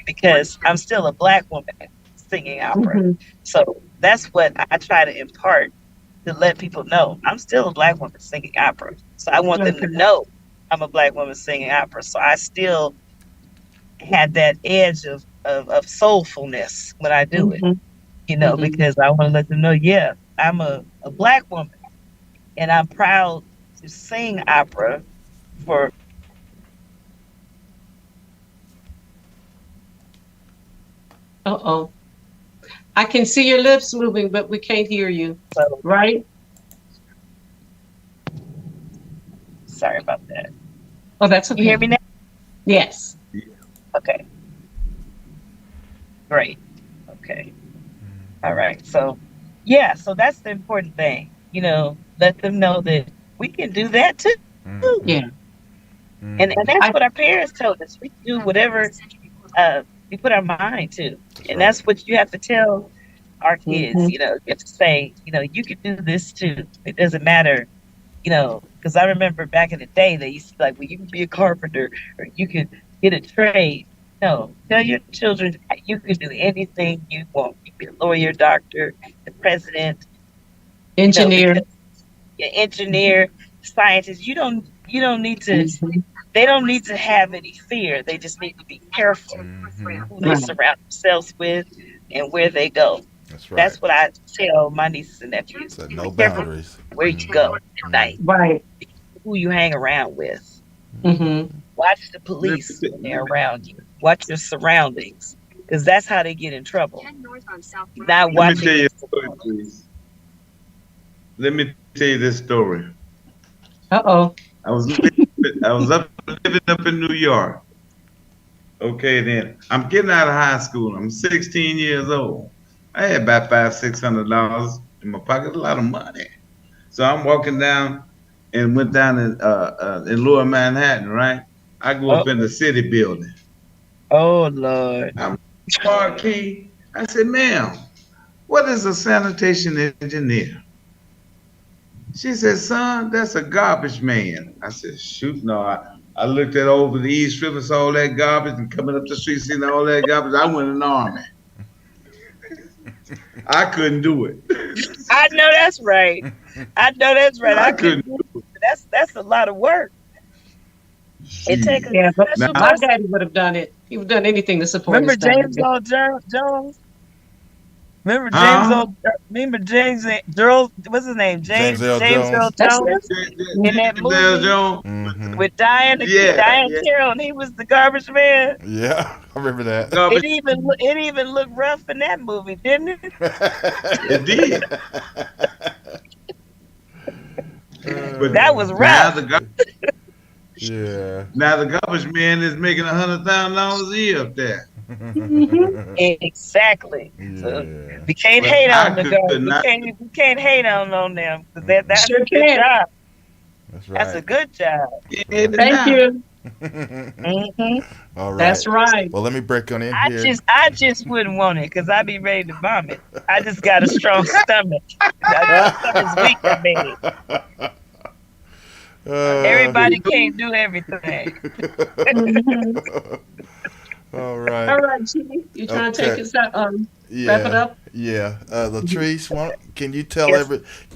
because I'm still a Black woman singing opera. Mm-hmm. So that's what I try to impart, to let people know I'm still a Black woman singing opera. So I want them to know I'm a Black woman singing opera. So I still had that edge of soulfulness when I do it. Because I want to let them know, yeah, I'm a Black woman, and I'm proud to sing opera for. Uh-oh. I can see your lips moving, but we can't hear you. So, right? Sorry about that. Oh, that's okay. You hear me now? Yes. Okay. Great. Okay. All right. So, yeah. So that's the important thing. Let them know that we can do that too. Yeah. And that's what our parents told us. We can do whatever we put our mind to. That's what you have to tell our kids. You have to say, you can do this too. It doesn't matter, because I remember back in the day, they used to be like, well, you can be a carpenter or you can get a trade. No, tell your children you can do anything you want. You can be a lawyer, doctor, the president, engineer, engineer, scientist. You don't need to. They don't need to have any fear. They just need to be careful who they surround themselves with and where they go. That's right. That's what I tell my nieces and nephews. So no boundaries. Where you go at night. Right. Who you hang around with. Mm-hmm. Watch the police when they're around you. Watch your surroundings, because that's how they get in trouble. Not watching. Let me tell you a story, please. Let me tell you this story. Uh-oh. I was living up in New York. Okay, then I'm getting out of high school. I'm 16 years old. I had about $500-600 in my pocket, a lot of money. So I'm walking down and went down in Lower Manhattan, right? I go up in the city building. Oh Lord! I'm key. I said, "Ma'am, what is a sanitation engineer?" She said, "Son, that's a garbage man." I said, "Shoot, no." I looked at over the East River, saw all that garbage, and coming up the street, seeing all that garbage. I went in the Army. I couldn't do it. I know that's right. I couldn't do it. That's a lot of work. It takes my daddy would have done it. He would have done anything to support. Remember James Earl Jones? Remember James Earl? What's his name? James Earl Jones. In that movie with Diane Carroll, and he was the garbage man. Yeah, I remember that. It even looked rough in that movie, didn't it? It did. But that was rough. Yeah. Now the garbage man is making $100,000 a year up there. Exactly. Yeah. So we can't hate on the garbage. We can't hate on them, because that's a good job. That's right. That's a good job. Thank you. All right. That's right. Well, let me break on in here. I just wouldn't want it, because I'd be ready to vomit. I just got a strong stomach. My stomach's weak, I mean. Everybody can't do everything. All right. All right, G. You trying to take us out? wrap it Yeah, up? yeah. Lettrice, can you tell Yes.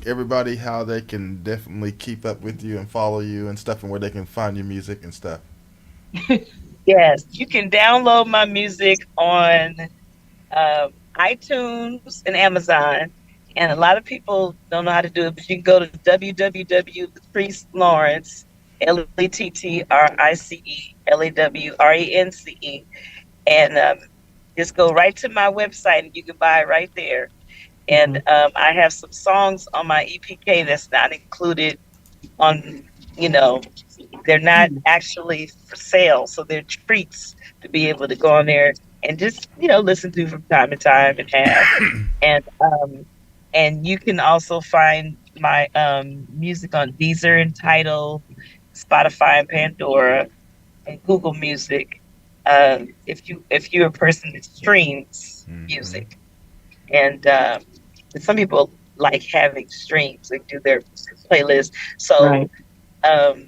everybody how they can definitely keep up with you and follow you and stuff, and where they can find your music and stuff? Yes. You can download my music on iTunes and Amazon. And a lot of people don't know how to do it, but you can go to www.Lettrice Lawrence, LettriceLawrence, and just go right to my website and you can buy it right there. And I have some songs on my EPK that's not included on, you know, they're not actually for sale, so they're treats to be able to go on there and just listen to from time to time and have. And you can also find my music on Deezer and Tidal, Spotify and Pandora, and Google Music. If you're a person that streams Hmm. music, and some people like having streams, they do their playlist. So Right. um,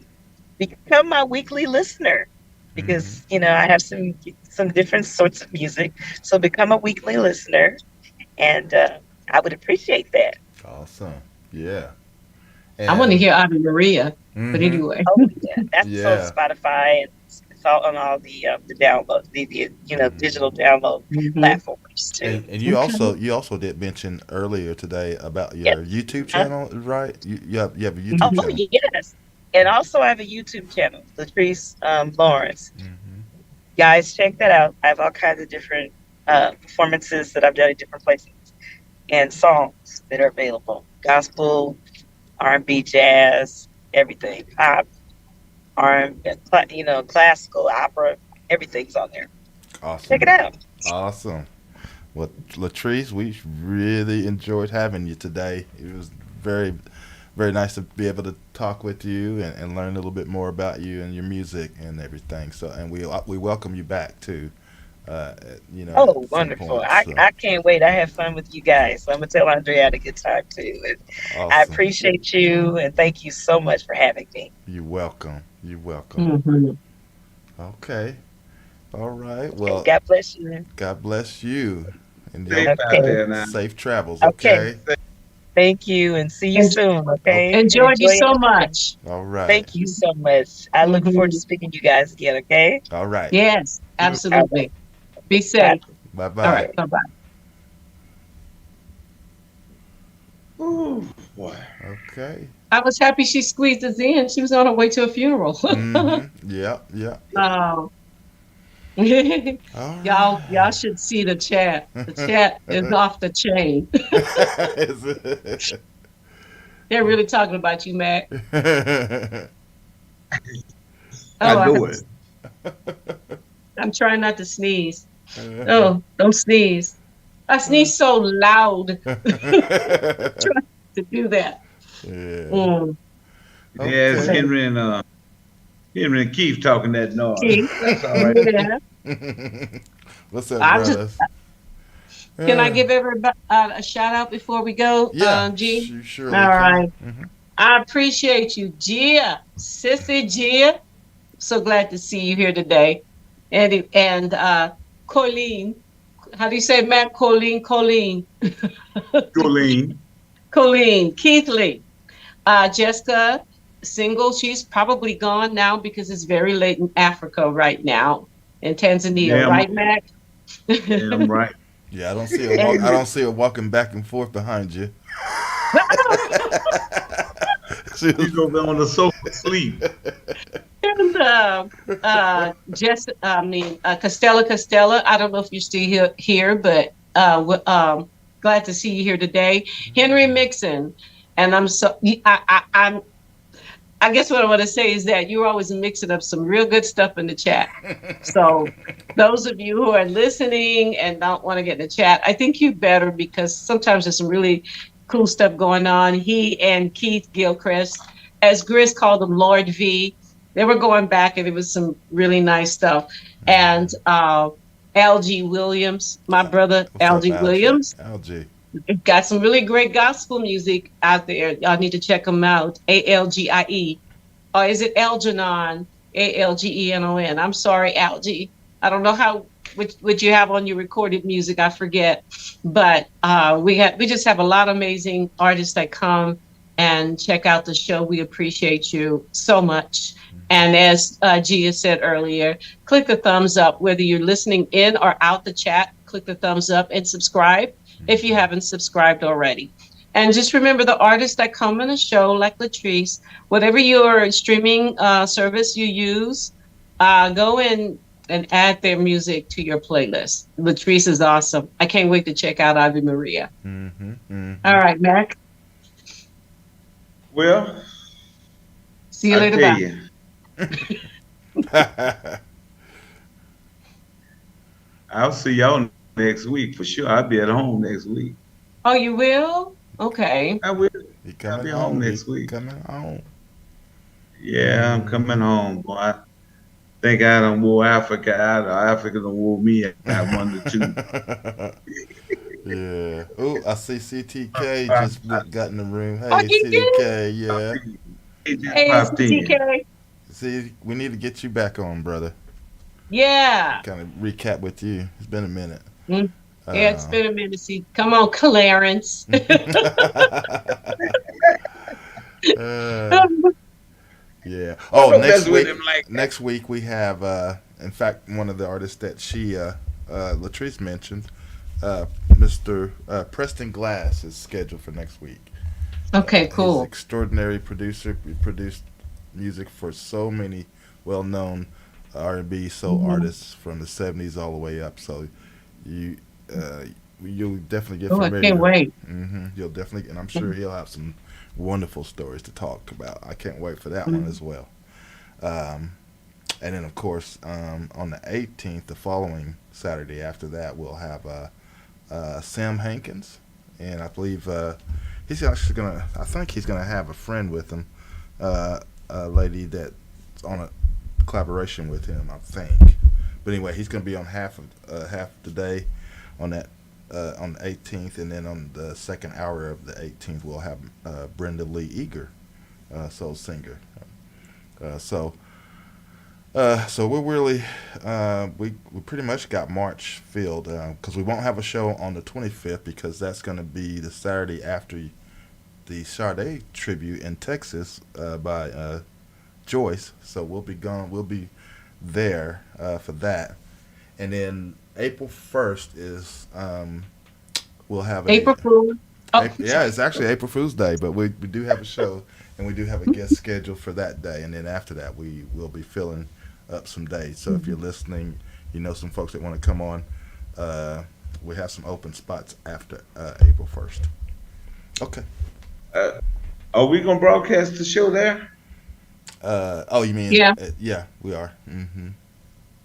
become my weekly listener Hmm. because I have some different sorts of music. So become a weekly listener, and I would appreciate that. Awesome. Yeah. I want to And hear Ave Maria, but hmm anyway. Oh yeah, that's on yeah. Spotify and it's all on all the download the Hmm. digital download Hmm. platforms too. And Okay. you also did mention earlier today about Yeah. your YouTube Huh? channel, right? You have a YouTube Hmm. Oh channel. yes, and also I have a YouTube channel, Lettrice Lawrence. Hmm. Guys, check that out. I have all kinds of different performances that I've done in different places and songs that are available: gospel, R&B, jazz, everything, pop, classical, opera. Everything's on there. Check it Awesome. out. Awesome. Well, Latrice, we really enjoyed having you today. It was very, very nice to be able to talk with you and learn a little bit more about you and your music and everything. So, and we welcome you back too. At Oh, some wonderful. point. I, So, I can't wait. I had fun with you guys. So I'm going to tell Andre I had a good time too. And I awesome. appreciate you and thank you so much for having me. You're welcome. You're welcome. Hmm. Okay. All right. Okay, Well, God bless you. God bless you and Safe y'all out Okay. there now. safe travels. Okay. Okay. Thank you and see you soon. Okay. Okay. And Enjoyed you enjoy so everything. much. All right. Thank you so much. I look forward to Hmm. speaking to you guys again. Okay. All right. Yes, You All right. absolutely. Be Bye. safe. Bye All bye. right. Bye bye. Ooh, boy. Okay. I was happy she squeezed us in. She was on her way to a funeral. Mm-hmm. Yep. Yep. Oh. All Y'all right. should see the chat. The chat is off the chain. Is it? They're really talking about you, Mac. I Oh, know it. I'm trying not to sneeze. Oh, don't sneeze. I sneeze so loud trying to do that. Yeah. Mm. Yeah, it's Okay. Henry and Keith talking that noise. Okay. That's all right. Yeah. What's up, I just brothers? can I Uh, give everybody a shout out before we go, yeah, G? you All surely can. right. I appreciate you, Gia, Sissy Gia. So glad to see you here today. And Colleen. How do you say Matt? Colleen. Jolene. Colleen. Keith Lee. Jessica, single. She's probably gone now because it's very late in Africa right now, in Tanzania, Damn, right, Mac? damn right. Yeah, I don't see her walk. I and don't see her walking back and forth behind you. She He's was- over there on the sofa asleep. And Costella. I don't know if you're still here, but glad to see you here today. Henry Mixon, and I guess what I want to say is that you're always mixing up some real good stuff in the chat. So those of you who are listening and don't want to get in the chat, I think you better because sometimes there's some really cool stuff going on. He and Keith Gilchrist, as Gris called him, Lord V, they were going back and it was some really nice stuff. And LG Williams, my brother What's up, LG Algie? Williams, Algie. got some really great gospel music out there. Y'all need to check them out. ALGIE. Or is it Algernon? ALGENON. I'm sorry, Algie. I don't know how what you have on your recorded music. I forget, but we just have a lot of amazing artists that come and check out the show. We appreciate you so much. And as Gia said earlier, click the thumbs up, whether you're listening in or out the chat. Click the thumbs up and subscribe if you haven't subscribed already. And just remember the artists that come on the show, like Lettrice, whatever your streaming service you use, go in and add their music to your playlist. Lettrice is awesome. I can't wait to check out Ivy Maria. All right, Mac. Well, see you later. Bye. I'll see y'all next week for sure. I'll be at home next week. Oh, you will? Okay. I will. I'll be home next week. Coming home. Yeah, I'm coming home, boy. I think I done wore Africa out, or Africa done wore me out, one or two. Yeah. Oh, I see CTK just got in the room. Hey, CTK, yeah. Hey, CTK. See, we need to get you back on, brother. Yeah. Kind of recap with you. It's been a minute. Yeah, it's been a minute. See, come on, Clarence. Yeah. Oh, next week we have, in fact, one of the artists that Lettrice mentioned, Mr. Preston Glass is scheduled for next week. Okay, cool. He's an extraordinary producer. He produced music for so many well-known R&B soul artists from the 70s all the way up. So you'll definitely get familiar. I can't wait. You'll definitely, and I'm sure he'll have some wonderful stories to talk about. I can't wait for that one as well. And then, of course, on the 18th, the following Saturday after that, we'll have Sam Hankins, and I believe he's actually gonna. I think he's gonna have a friend with him, a lady that's on a collaboration with him, I think. But anyway, he's gonna be on half the day on that on the 18th, and then on the second hour of the 18th, we'll have Brenda Lee Eager, soul singer. So we're really we pretty much got March filled because we won't have a show on the 25th because that's going to be the Saturday after the Sade tribute in Texas by Joyce. So we'll be gone. We'll be there for that, and then April 1st is we'll have April Fool's. Yeah, it's actually April Fool's Day, but we do have a show and we do have a guest scheduled for that day, and then after that we will be filling up some days. So if you're listening, you know some folks that want to come on. We have some open spots after April 1st. Okay. Are we gonna broadcast the show there? You mean? Yeah. Yeah, we are. Mm-hmm.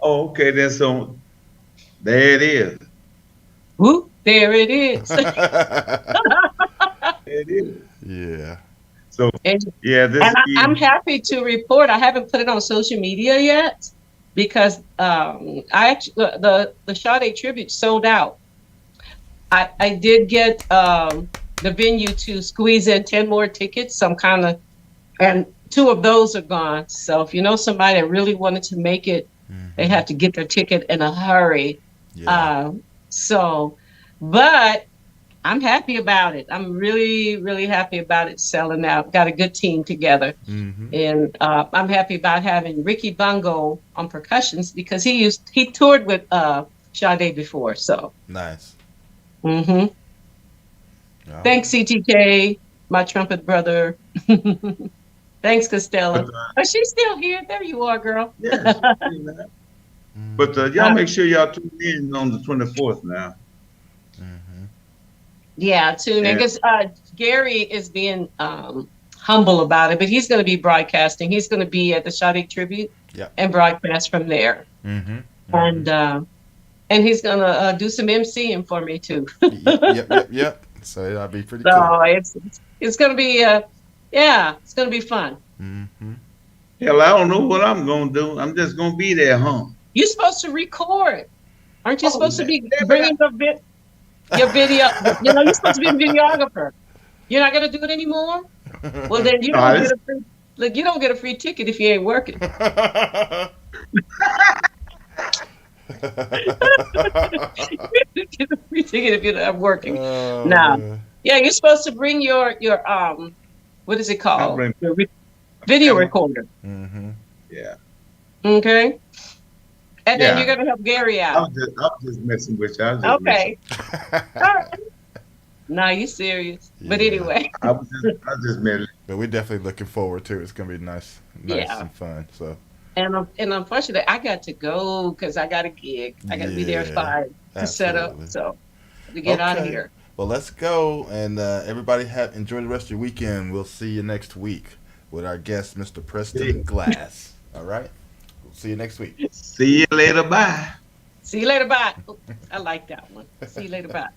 Oh, okay. Then so there it is. Whoop! There it is. There it is. Yeah. So I'm happy to report I haven't put it on social media yet because I actually the Sade tribute sold out. I did get the venue to squeeze in 10 more tickets, and 2 of those are gone. So if you know somebody that really wanted to make it, they have to get their ticket in a hurry. Yeah. But I'm happy about it. I'm really, really happy about it selling out. Got a good team together. And I'm happy about having Ricky Bungo on percussions because he toured with Sade before. So nice. Oh. Thanks, CTK, my trumpet brother. Thanks, Costello. Oh, she's still here. There you are, girl. Yeah, but y'all make sure y'all tune in on the 24th now. Yeah, tune in because Gary is being humble about it, but he's going to be broadcasting. He's going to be at the Sade tribute and broadcast from there. And he's going to do some MCing for me too. Yep. So that'll be pretty cool. It's going to be it's going to be fun. Hell, I don't know what I'm going to do. I'm just going to be there, huh? You're supposed to record. Aren't you supposed to be bringing your video? You know, you're supposed to be a videographer. You're not going to do it anymore? Well, then you don't get a free ticket if you ain't working. Free ticket if you're not working. Oh, Now, man. yeah, you're supposed to bring your what is it I called? bring Your video camera. recorder. Mm-hmm. Yeah. Okay. And then Yeah. you're gonna help Gary out. I was just messing with you. I was just Okay. All right. Now you serious. But Yeah. anyway. I was just messing. But we're definitely looking forward to it. It's gonna be nice Yeah. and fun. So And unfortunately, I got to go because I got a gig. I got to be there at Yeah, 5 to set up. absolutely. So to get out of Okay. here. Well, let's go, and everybody enjoy the rest of your weekend. We'll see you next week with our guest, Mr. Preston Glass. All right, we'll see you next week. See you later. Bye. See you later. Bye. Oh, I like that one. See you later. Bye.